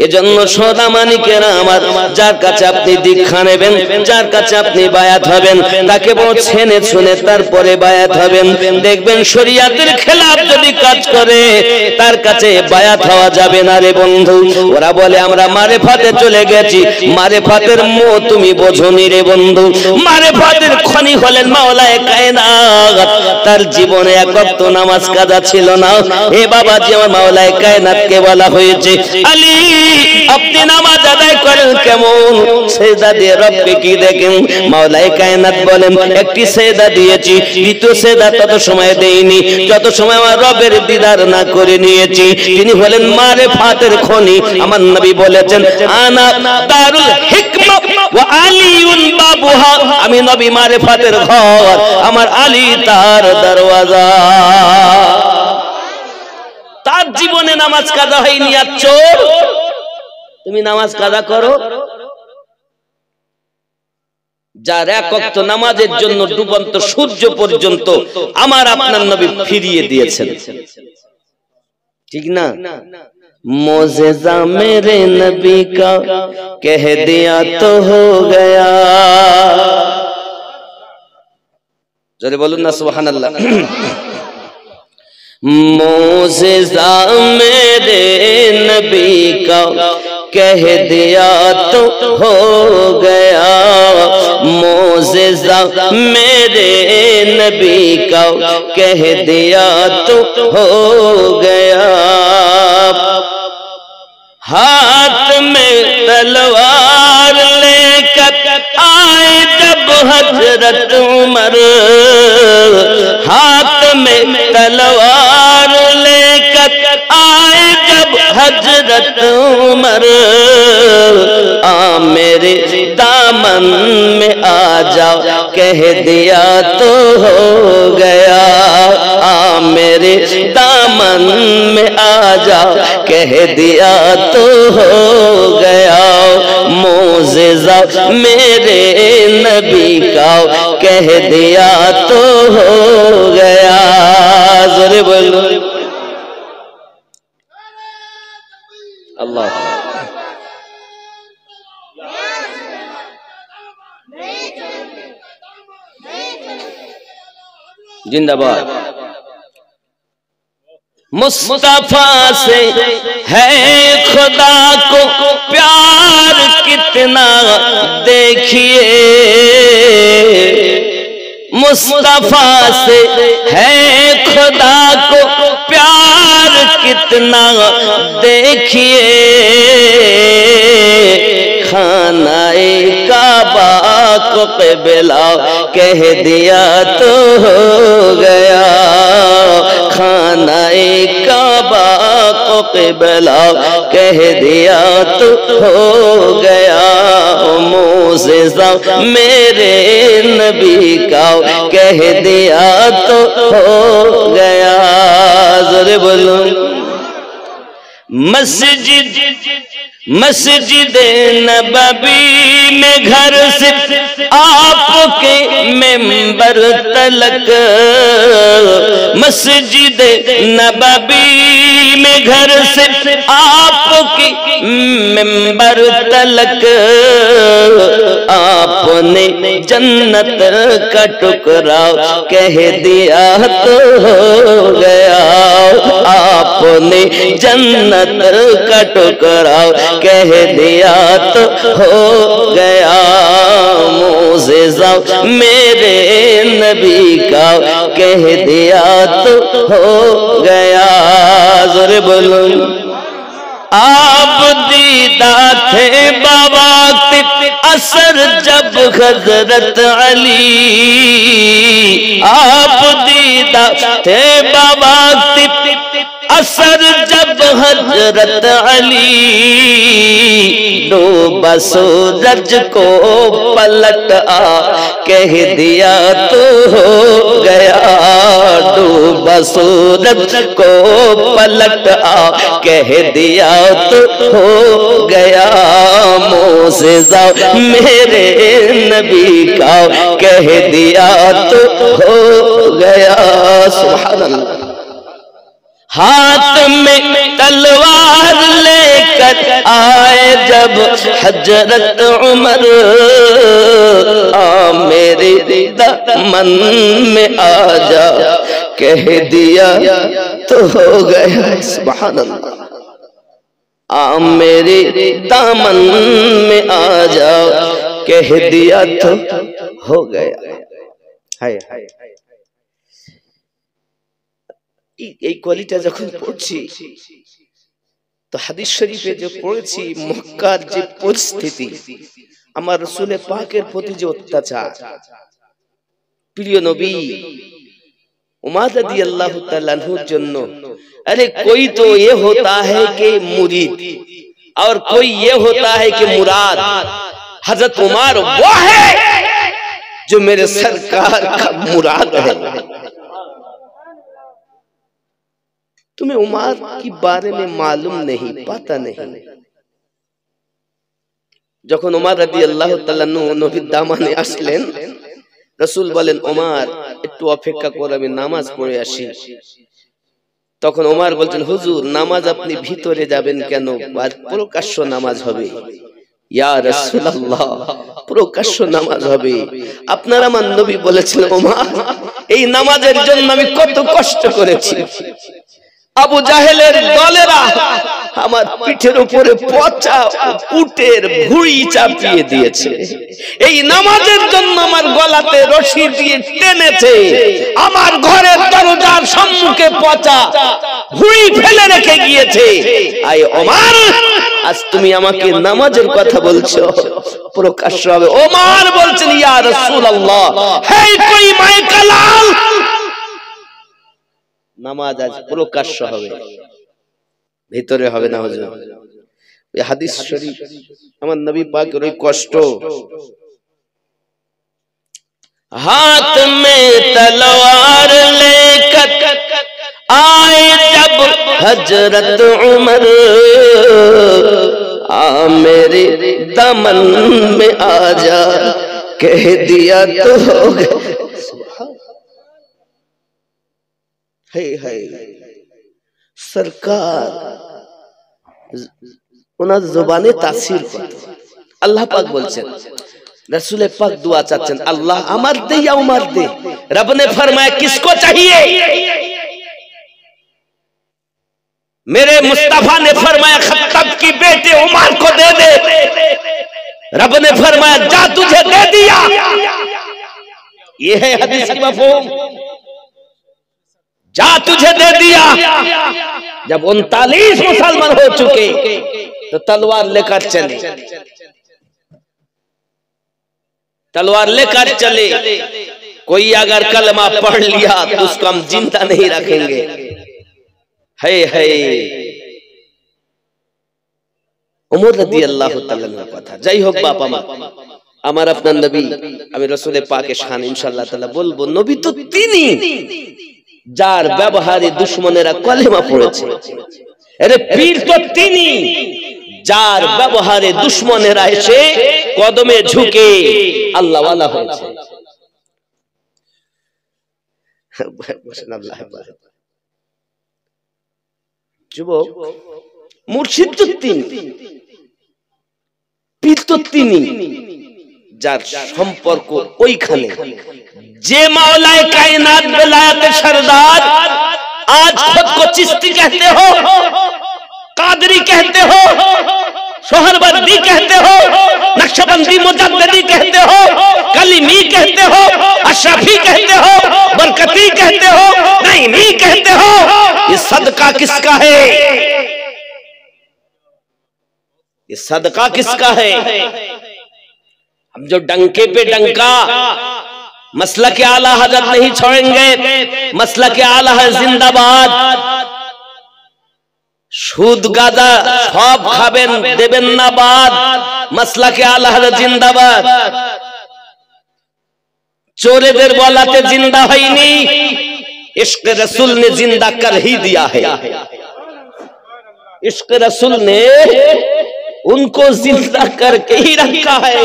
এজন্য সোনা মানিকেরা আমার, যার কাছে আপনি দীক্ষা নেবেন, যার কাছে আপনি বায়াত হবেন, তাকে বড় ছেনে শুনে তারপরে বায়াত হবেন। দেখবেন শরীয়তের খেলাফ যদি কাজ করে তার কাছে বায়াত হওয়া যাবে না রে বন্ধু। ওরা বলে আমরা মারেফাতে চলে গেছি, মারেফাতের মোহ তুমি বোঝনি রে বন্ধু। মারেফাতের খনি হলেন মাওলায়ে কায়নাত। তার জীবনে এক ওয়াক্ত নামাজ কাজা ছিল না। এ বাবা যে আমার মাওলায়ে কায়নাতকে বলা হয়েছে, আলী আপনি নামাজ আদায় করেন কেমন? সেজদা দিয়ে রবকে কি দেখেন? মাওলায়ে কায়নাত বলেন একটি সেজদা দিয়েছি, দ্বিতীয় সেজদা তত সময় দেইনি যত সময় আমার রবের দিদার না করে নিয়েছি। তিনি হলেন মারেফাতের খনি। আমার নবী বলেছেন আনা দারুল হিকমা ওয়া আলিউন বাবুহা, আমি নবী মারেফাতের ঘর, আমার আলী তার দরওয়াজা। তার জীবনে নামাজ কাজা হয়নি, আর চোর তুমি নামাজ কাজা করো। যার এক ওয়াক্ত নামাজের জন্য ডুবন্ত সূর্য পর্যন্ত আমার আপনার নবী ফিরিয়ে দিয়েছেন, ঠিক না? मोज़ेज़ा मेरे नबी का कह दिया तो हो गया। जरे बोलूं ना सुभानअल्लाह। मोज़ेज़ा मेरे नबी का कह दिया तो हो गया, मोज़ेज़ा मेरे नबी का कह दिया तो हो गया। हाथ में तलवार लेकर आए जब हजरत उमर, हाथ में तलवार लेकर आए जब हजरत उमर, आ मेरे दामन में आ जाओ कह दिया तो हो गया, आ मेरे दामन में आ जाओ कह दिया तो हो गया। मोज़ेज़ा मेरे नबी का कह दिया तो हो गया। ज़ोरे बोलो अल्लाह। जिंदाबाद। मुस्तफा से है खुदा को प्यार कितना देखिए, मुस्तफा से है खुदा को प्यार कितना देखिए, खानाए काबा को क़िबला कह दिया तो हो गया, खानाए काबा को क़िबला कह दिया तो हो गया। मोज़ेज़ा मेरे नबी का कह दिया तो हो गया। ज़ोरे बोलो। मस्जिद नबवी में घर से आपके मेंबर तलक, मस्जिद नबवी में घर से आपके मेंबर तलक, आपने जन्नत का टुकड़ा कह दिया तो हो गया, आपने जन्नत का टुकड़ा कह दिया तो हो गया। मोज़ेज़ा मेरे नबी का कह दिया तो हो गया। ज़ोरे बोलो। आप दीदा थे बावक्त असर जब हज़रत अली, आप दीदा थे बावक्त असर जब हजरत अली डूबा सूरज को पलट कह दिया तो हो गया, डूबा सूरज को पलट कह दिया तो हो गया, मोज़िज़ा मेरे नबी का कह दिया तो हो गया। सुभान अल्लाह। हाथ में तलवार लेकर आए जब हजरत उमर, आ मेरे दामन में आ जा कह दिया तो हो गया। सुभान अल्लाह। आ मेरे दामन में आ जा कह दिया तो हो गया। हाय हाय এই কোয়ালিটা যখন পড়ছি তো হাদিস শরীফে যে পড়েছি মক্কার যে পরিস্থিতি, আমার রাসূল পাকের প্রতি যে অত্যাচার, প্রিয় নবী उमर रदियल्लाहु ताला अन्हुর জন্য, अरे कोई तो ये होता है कि मुरीद और कोई ये होता है कि मुराद। हजरत उमर वो है जो मेरे सरकार का मुराद है। तुम्हें उमर के बारे में मालूम नहीं, पता नहीं। যখন উমর রাদিয়াল্লাহু তাআলা নবীর দামানে আসলেন, রাসূল বলেন উমর একটু অপেক্ষা করো, আমি নামাজ পড়ে আসি। তখন উমর বলছেন হুজুর নামাজ আপনি ভিতরে যাবেন কেন, প্রকাশ্য নামাজ হবে। ইয়া রাসূলুল্লাহ প্রকাশ্য নামাজ হবে। আপনার আমার নবী বলেছিলেন উমর এই নামাজের জন্য আমি কত কষ্ট করেছি। আবু জাহেলের দলেরা আমার পিঠের উপরে পচা উটের ভুঁড়ি চাপিয়ে দিয়েছে, এই নামাজের জন্য আমার গলাতে রশি দিয়ে টেনেছে, আমার ঘরের দরজার সম্মুখে পচা ভুঁড়ি ফেলে রেখে গিয়েছে। আয় ওমর আজ তুমি আমাকে নামাজের কথা বলছো, প্রকাশ্য হবে। ওমর বলছেন ইয়া রাসূলুল্লাহ হে কোই মায়ে কালাল, নামাজ আজ প্রকাশ্য হবে, ভিতরে হবে না। হুজুর এই হাদিস শরীফ আমার নবী পাকের ওই কষ্ট। हाथ में तलवार लेकर आए जब हजरत उमर, आ मेरे दामन में आ जा कह दिया तो हो गया। सरकार ওনার জবানে তাসির করে। আল্লাহ পাক বলছেন, रसूल पाक दुआ चाहते हैं अल्लाह अमर दे या उमर दे। रब ने फरमाया किसको चाहिए? मेरे मुस्तफा ने फरमाया खत्तब की बेटे उमर को दे दे। रब ने फरमाया जा तुझे दे दिया। ये है हदीस की मफ़हूम, जा तुझे दे दिया। जब 39 मुसलमान हो चुके तो तलवार लेकर चले, तलवार लेकर चले। कोई अगर कलमा पढ़ लिया तो उसको हम जिंदा नहीं रखेंगे। है उमर রাদিয়াল্লাহু তাআলার কথা। যাই হোক বাবা মা, আমার আপনার নবী, আমি রাসূলের পাকের শান ইনশাআল্লাহ তাআলা বলবো, নবী তো তিনি যার ব্যবহারে দুশমনেরা কলেমা পড়েছে। আরে পীর তো তিনি যার ব্যবহারে দুশমনেরা এসে কদমে ঝুঁকে আল্লাহ ওয়ালা হয়েছে। যুবক, মুর্শিদ তো তিনি, পীর তো তিনি যার সম্পর্ক ওইখানে। যে मौलाए कायनात बेलायत सरदार आज खुद को चिश्ती कहते हो, कादरी कहते हो, सोहरवर्दी कहते हो, नक्शबंदी मुजद्दिदी कहते हो, कलीमी कहते हो, अशरफी कहते हो, बरकती कहते हो, नईमी कहते हो, ये सदका किसका है? ये सदका किसका है? हम जो डंके पे डंका मसला के आला हजरत नहीं छोड़ेंगे, मसला के आला है जिंदाबाद। সুদ গাঁজা সব খাবেন, দেবেন না বাদ। মাসলাকে আলা হযরত জিন্দাবাদ। চোরেদের বলাতে জিন্দা হয়নি, इश्क रसूल ने जिंदा कर ही दिया है। इश्क रसूल ने उनको जिंदा करके ही रखा है।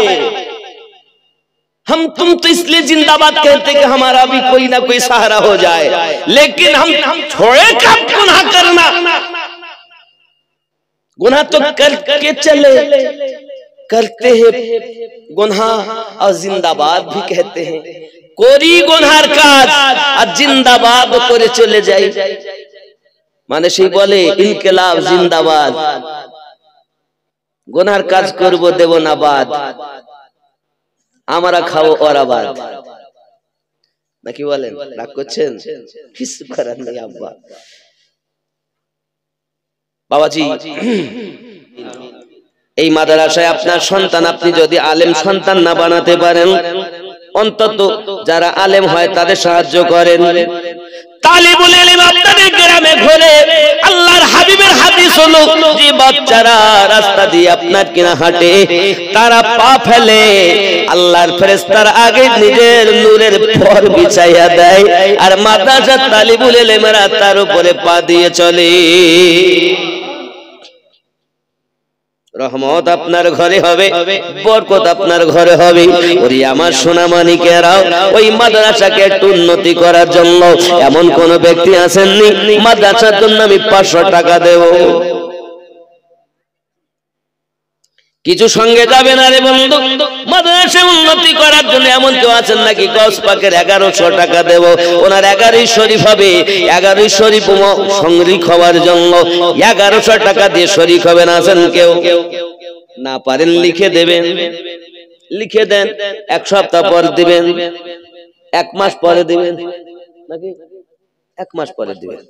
हम तुम तो इसलिए जिंदाबाद कहते कि हमारा भी कोई ना कोई सहारा हो जाए, लेकिन हम छोड़े कब गुनाह करना? गुनाह तो करके चले, करते हैं गुनाह और जिंदाबाद भी कहते हैं। कोरी गुनहार काज আর জিন্দাবাদ করে চলে যাই, মানে সেই বলে ইনকিলাব জিন্দাবাদ। গুনহার কাজ করব, দেব না বাদ, আমরা খাবো ওরাবাদ, নাকি বলেন? রাগ করছেন? কিছু করার নেই আব্বা। বাবাজি, এই মাদ্রাসায় আপনার সন্তান আপনি যদি আলেম সন্তান না বানাতে পারেন, অন্তত যারা আলেম হয় তাদের সাহায্য করেন। তালিবুল ইলম আপনাদের গ্রামে ঘুরে, আল্লাহর হাবিবের হাদিস হলো যে বাচ্চারা রাস্তা দিয়ে আপনার কিনা হাঁটে, তারা পা ফেলে আল্লাহর ফেরেশতার আগে নিজের নূরের পর বিছাইয়া দেয়, আর মাদ্রাসার তালিবুল ইলমেরা তার উপরে পা দিয়ে চলে। রহমত আপনার ঘরে হবে, বরকত আপনার ঘরে হবে। ওরে আমার সোনা মানিকেরাও, ওই মাদ্রাসাকে একটু উন্নতি করার জন্য এমন কোন ব্যক্তি আছেননি মাদ্রাসার জন্য আমি 500 টাকা দেব? কিছু সঙ্গে যাবে না রে বন্ধু, মাদ্রাসা উন্নতি করার জন্য এমন কেউ আছেন নাকি গস পাকের 1100 টাকা দেব? ওনার 11 শরীফ হবে, 11 শরীফ শরীক হওয়ার জন্য 1100 টাকা দিয়ে শরীক হবেন, আছেন কেউ? না পারেন লিখে দেবেন, লিখে দেন, 1 সপ্তাহ পর দিবেন, 1 মাস পরে দিবেন, নাকি 1 মাস পরে দিবেন।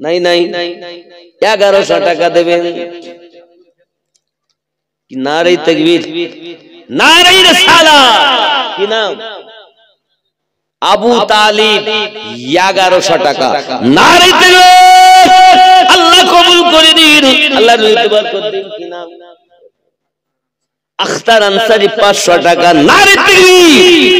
নাই নাই 1100 টাকা দেবেন। নারে তাকবীর, নারে রিসালাত। কি নাম? আবু তালিব, 1100 টাকা। নারে তাকবীর, আল্লাহ কবুল করে দিন, আল্লাহ বরকত দিন। কি নাম? আখতার আনসারী, 500 টাকা। নারে তাকবীর,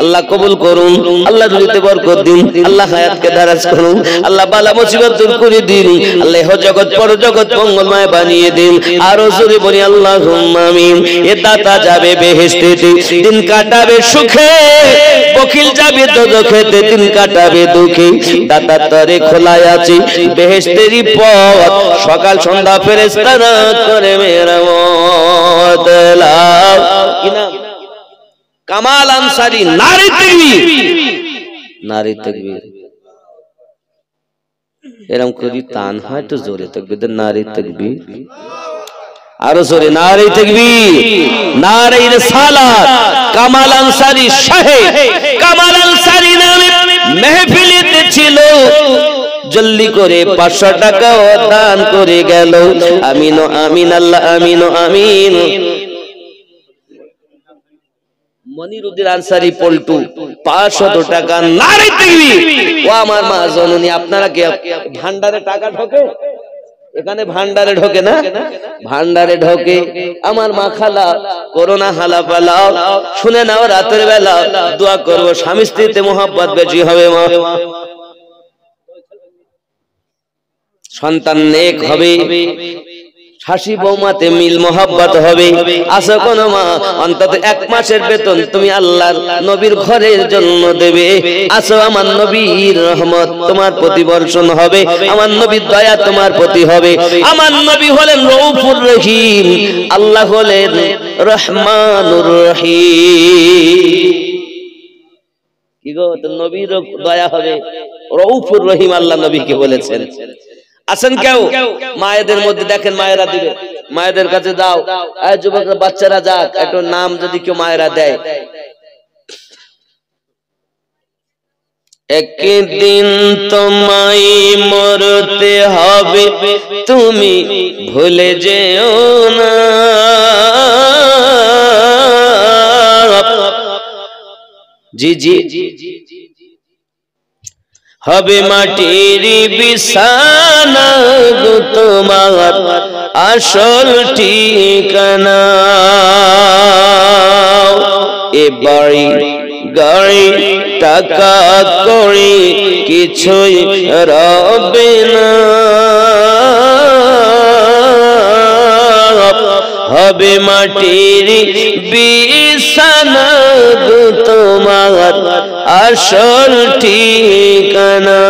আল্লাহ কবুল করুন, আল্লাহ রুজিতে বরকত দিন, আল্লাহ হায়াতকে দারাজ করুন, আল্লাহ বালা মুসিবত দূর করে দিন, আল্লাহ ইহ জগৎ পর জগৎ মঙ্গলময় বানিয়ে দিন। আর জোরে বলি আল্লাহুম্মা আমিন। এ দাতা যাবে বেহেশতেতে, দিন কাটাবে সুখে, বখিল যাবে দোজখেতে, দিন কাটাবে দুঃখে। দাতার তরে খোলা আছে বেহেশতেরই পথ, সকাল সন্ধ্যা ফেরেশতারা করে মেরামত। কি নাম? কামাল আনসারী। নারে তাকবীর, নারে তাকবীর। এরকম করি তান হয় তো জোরে তাকবীর, নারে তাকবীর, আরো জোরে নারে তাকবীর, নারে রিসালাত। কামাল আনসারী সাহেব, কামাল আনসারী নামে মেহফিলেতে ছিল, জলদি করে 500 টাকা দান করে গেল। আমিন আমিন, আল্লাহ আমিন আমিন। মনিরুদ্দিন আনসারী পল্টু, 500 টাকা। নারে তাকবীর। ও আমার মা জননী, আপনারা কি ভান্ডারে টাকা ঢোকে? এখানে ভান্ডারে ঢোকে না? ভান্ডারে ঢোকে। আমার মা খালা, করোনা হালা পালাও, শুনে নাও, রাতের বেলা দোয়া করবো, স্বামী স্ত্রীতে মোহাব্বত বেশি হবে, মা সন্তান নেক হবে, হাসি বৌমাতে মিল মোহাব্বত হবে। আসো কোন মা, অন্তত 1 মাসের বেতন তুমি আল্লাহর নবীর ঘরের জন্য দেবে। আসো, আমার নবীর রহমত তোমার প্রতি বর্ষণ হবে, আমার নবীর দয়া তোমার প্রতি হবে। আমার নবী হলেন রউফুর রহিম, আল্লাহ হলেন রহমানুর রহিম। কি গো, তো নবীর দয়া হবে, রউফুর রহিম আল্লাহ নবীকে বলেছেন। আসেন কেউ মায়েদের মধ্যে দেখেন, মায়েরা দিবে, মায়েদের কাছে দাও। এই যুবকরা, বাচ্চারা যাক, একটু নাম যদি কেউ মায়েরা দেয়। একদিন তোমায় মরতে হবে, তুমি ভুলে যেও না। জি জি, হবে মাটির বিছানা গো তোমার আসল ঠিকানা। এ বাড়ি গাড়ি টাকা কড়ি কিছুই রবে না, হবে মাটির বিছানা গো তোমার আসল ঠিকানা।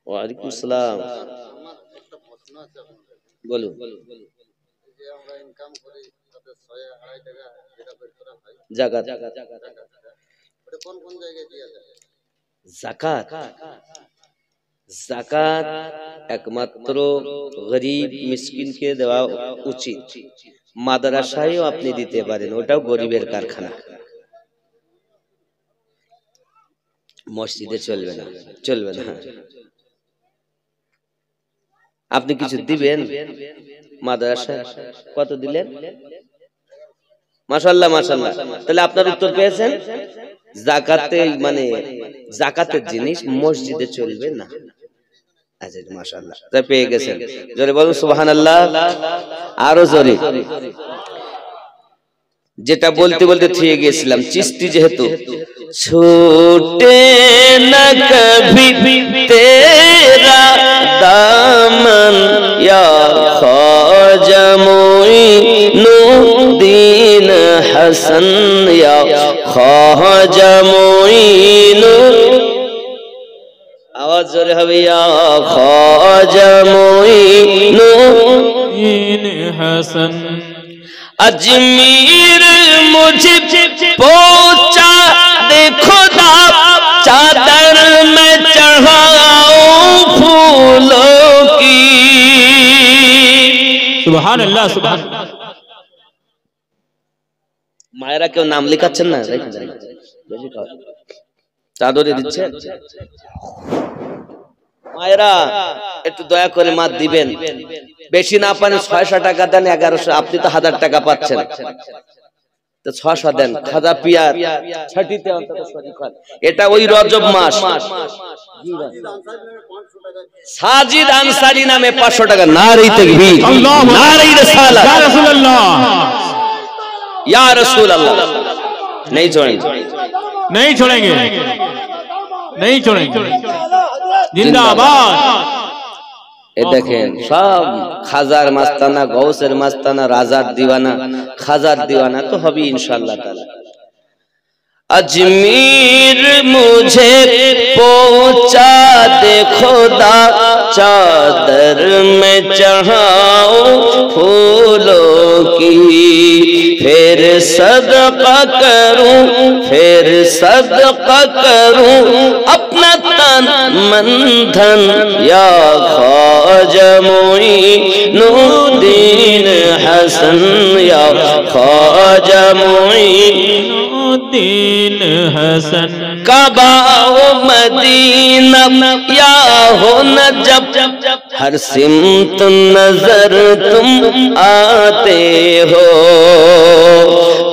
ওয়ালাইকুম আসসালাম। বলুন। যাকাত যাকাত যাকাত একমাত্র গরিব মিসকিনকে দেওয়া উচিত। মাদ্রাসায়ও আপনি দিতে পারেন, ওটাও গরিবের কারখানা। মসজিদে চলবে না, চলবে না। আপনি কিছু দিবেন মাদ্রাসায়, কত দিলেন? মাশাআল্লাহ মাশাআল্লাহ। তাহলে আপনার উত্তর পেয়েছেন। যাকাতে মানে যাকাতের জিনিস মসজিদে চলবে না। আচ্ছা মাশাআল্লাহ, তা পেয়ে গেছেন। জোরে বলুন সুবহানাল্লাহ। আরো জোরে। যেটা বলতে বলতে থিয়ে গিয়েছিলাম, চিস্তি যেহেতু ছুটে না কভি তেরা দামন ইয়া খাজা মুঈনুদ্দিন হাসান ইয়া খাজা মুঈনুদ্দিন। আওয়াজ জোরে হবে, ইয়া খাজা মুঈনুদ্দিন হাসান। अजमीर मुझे पहुंचा दे खुदा, चादर में चढ़ाऊं फूलों की। सुभान अल्लाह सुभान। मायरा क्यों नाम लिखाচ্ছেন না? চাদরে দিচ্ছে। মায়েরা একটু দয়া করে মাত দিবেন। বেশি না পান 600 টাকা দেন, 1100। আপনি তো 1000 টাকা পাচ্ছেন, তো 600 দেন। খাজা পিয়ার ছটিতে অন্তত শরীক হন। এটা ওই রজব মাস। সাজিদ আনসারী নামে 500 টাকা। নারে তাকবীর, নারে রিসালাত, ইয়া রাসূলুল্লাহ, ইয়া রাসূলুল্লাহ। नहीं छोड़ेंगे, नहीं छोड़ेंगे, नहीं छोड़ेंगे। जिंदाबाद। এ দেখেন সব খাজার মাস্তানা, গৌসের মাস্তানা, রাজার দিওয়ানা, খাজার দিওয়ানা তো হবে ইনশাআল্লাহ তাআলা। अजमीर मुझे पहुंचा दे खुदा, चादर में चढ़ाऊं फूलों की। फिर सदका करूं, फिर सदका करूं अपना तन मन धन, या ख्वाजा मुईनुद्दीन हसन, या ख्वाजा मुईनुद्दीन हसन। काबा ओ मदीना या हो नजब, हर सिमत नजर तुम आते हो।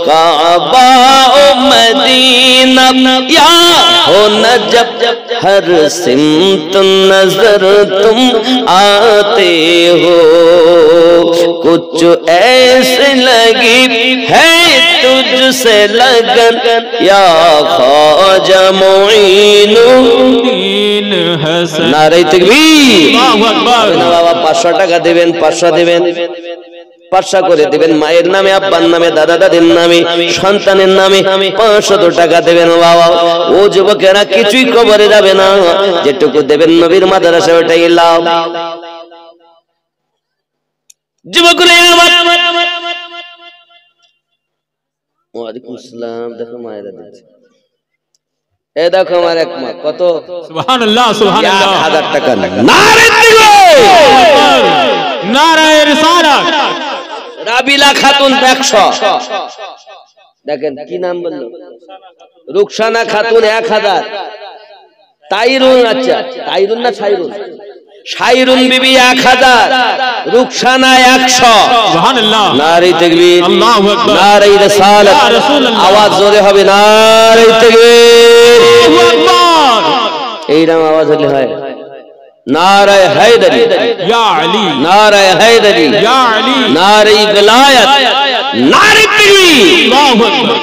काबा ओ मदीना या हो नजब, हर सिमत नजर तुम आते हो। कुछ ऐसे लगी है तुझसे लगन, या ख्वाजा मुईनुद्दीन हसन। नारे तकबीर। বাবা 500 টাকা দিবেন, 500 দিবেন, 500 করে দিবেন। মায়ের নামে, আব্বার নামে, দাদা দাদির নামে, সন্তানের নামে 500 টাকা দেবেন বাবা। ও যুবকেরা কিছুই কবরে যাবে না, যেটুকু দেবেন নবীর মাদ্রাসায় ওটাই লাভ। যুবকরা ওয়ালাইকুম আসসালাম। দেখো মায়েরা দিচ্ছে, এ দেখো আমার এক মা কত। সুবহানাল্লাহ সুবহানাল্লাহ। 1000 টাকা। নারে তাকবীর, নারে রিসালাত। রাবিলা খাতুন 100। দেখেন কি নাম বললো, রুকসানা খাতুন 1000। তাইরুন, আচ্ছা তাইরুন না ছাইরুন, শাইরুন বিবি 1000, রুকসানা 100। সুবহানাল্লাহ। নারে তাকবীর, আল্লাহু আকবার। নারে রিসালাত। ইয়া রাসূলুল্লাহ। আওয়াজ জোরে হবে, নারে তাকবীর। আল্লাহু আকবার। এইরকম আওয়াজ হলে হয়। নারে হায়দারি, ইয়া আলী, নারে হায়দারি, ইয়া আলী, নারে বিলায়াত, নারে তাকবীর। আল্লাহু আকবার।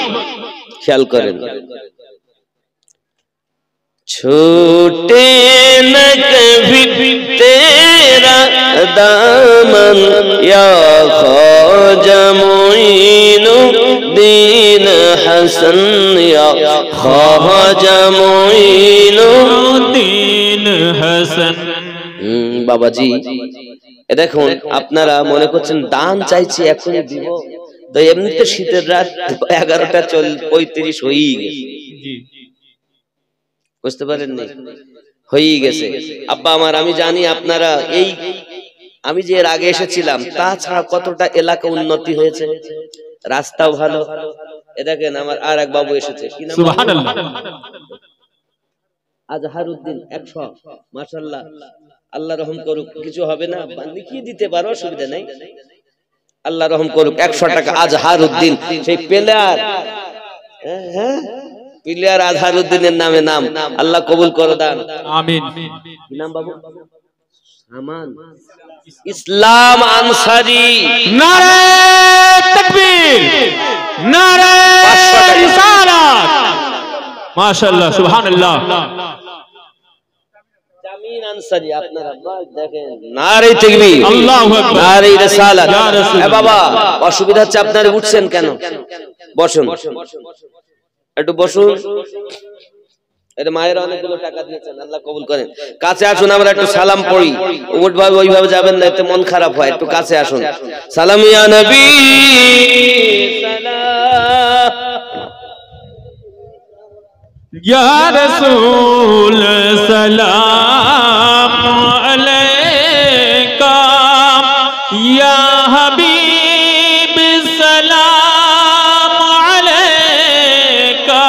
খেয়াল করেন, छूटे न कभी तेरा दामन या ख्वाजा मुईनुद्दीन हसन या ख्वाजा मुईनुद्दीन হাসান। বাবাজি, এ দেখুন, আপনারা মনে করছেন দান চাইছি এখনই দিব, তো এমনিতে শীতের রাত 11টা 35 হয়েই গেছে, জি বুঝতে পারেননি? হয়েই গেছে। আব্বা আমার, আমি জানি আপনারা এই, আমি যে এর আগে এসেছিলাম তাছাড়া কতটা এলাকা উন্নতি হয়েছে, রাস্তাও ভালো। এ দেখেন আমার আর এক বাবু এসেছে, কি নাম? সুবহানাল্লাহ। আজহারউদ্দিন 100, মাশাআল্লাহ, আল্লাহ রহম করুক। কিছু হবে না, লিখিয়ে দিতে পারো, অসুবিধা নেই, আল্লাহ রহম করুক। 100 টাকা আজহারউদ্দিন, সেই প্লেয়ার, হ্যাঁ প্লেয়ার আজহারউদ্দিনের নামে নাম, আল্লাহ কবুল করো দান, আমিন। কি নাম বাবু? সামান ইসলাম আনসারী। নারে তাকবীর, নারে রিসালাত। মাশাআল্লাহ, সুবহানাল্লাহ। জামিন আনসারী, আপনারা দেখেন, নারে তাকবীর, আল্লাহু আকবার, নারে রিসালাত। ইয়া রাসূলুল্লাহ। এ বাবা, অসুবিধা হচ্ছে, আপনারা উঠছেন কেন? বসুন, একটু বসুন। এটা মায়ের অনেকগুলো টাকা দিয়েছেন, আল্লাহ কবুল করেন। কাছে আসুন, আমরা একটু সালাম পড়ি। উমট ভাবে ওইভাবে যাবেন না, এতে মন খারাপ হয়। একটু কাছে আসুন। সালাম ইয়া নবী সালাম, ইয়া রাসূল সালাম আলাইকা, ইয়া হাবিব সালাম আলাইকা,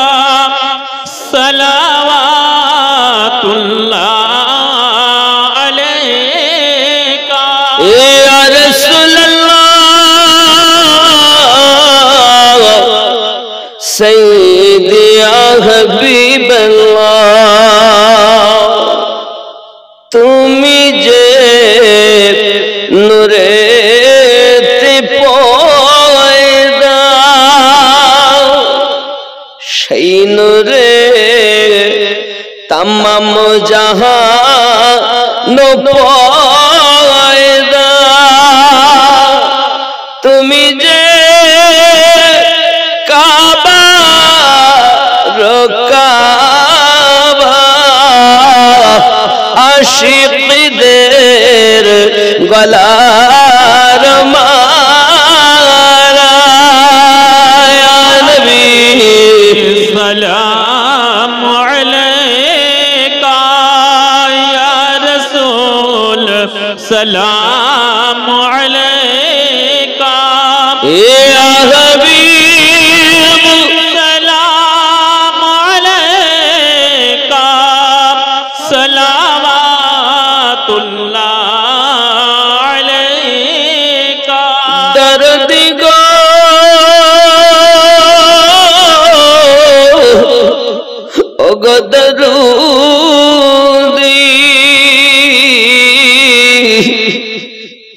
সালাওয়াতুল্লাহ আলাইকা। ইয়া রাসূলুল্লাহ সাইয়্যিদি ইয়া হাবিবাল্লাহ, তুমি যে নূরেতে পয়দা, সেই নূরে তামাম জাহান পয়দা, তুমি যে কাবা রকাবা, আশিকদের গলার মালা, ইয়া নবী সালাম আলাইকা, ইয়া রাসূল সালাম আলাইকা, ইয়া হাবিব সালাম আলাইকা, সালাওয়াতুল্লাহ আলাইকা। দরদি গো ও গো দরুদি,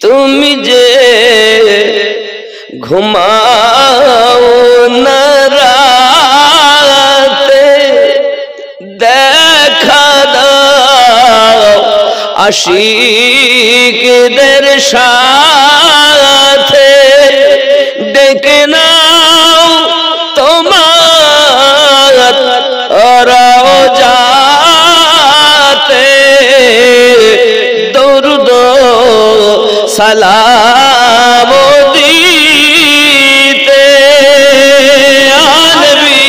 তুমি যে ঘুমাও না রাতে, দেখা দাও আশিকদের সাথে, ডেকে নাও তোমার রওজাতে, দরুদ সালাম দিতে, ইয়া নবী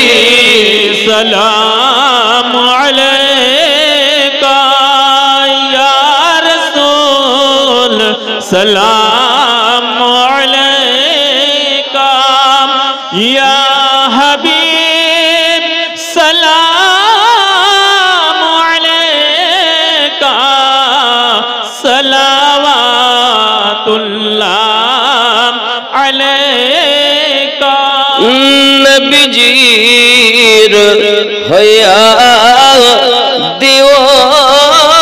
সালাম আলাইকা, ইয়া রাসূল সালাম আলাইকা, ইয়া হাবিব সালাম আলাইকা, নবীজির হইয়া দিওয়ানা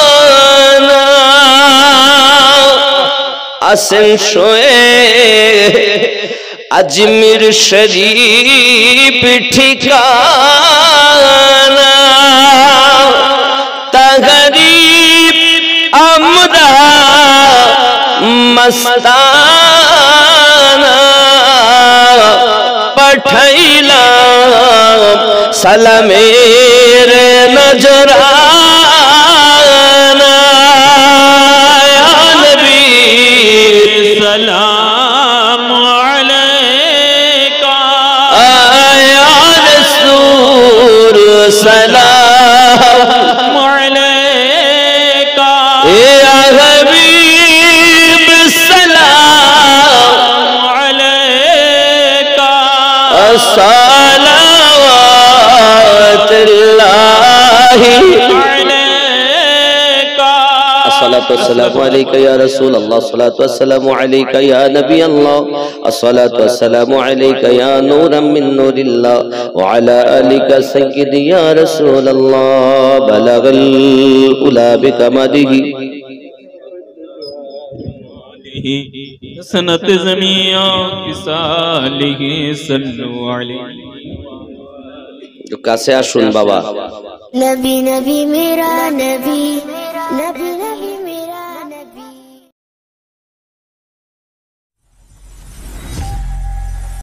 আসেন শোয়ে আজমির শরীফ ঠিকানা তাহারি আমরা মস্তানা পাঠাইলাম সালামের নজরানা ইয়া নবী সালাম আলাইকা ইয়া রাসূল সালাম আলাইকা ইয়া হাবিব সালাম আলাইকা সালাওয়াতুল্লাহি আলাইকা الصلاة والسلام عليك يا رسول الله الصلاة والسلام عليك يا نبي الله الصلاة والسلام عليك يا نورا من نور الله وعلى آلك سيدي يا رسول الله بلغ الأولى بكماله سنت زمیا کساله صلو علیہ কাছে আসুন বাবা नबी नबी मेरा नबी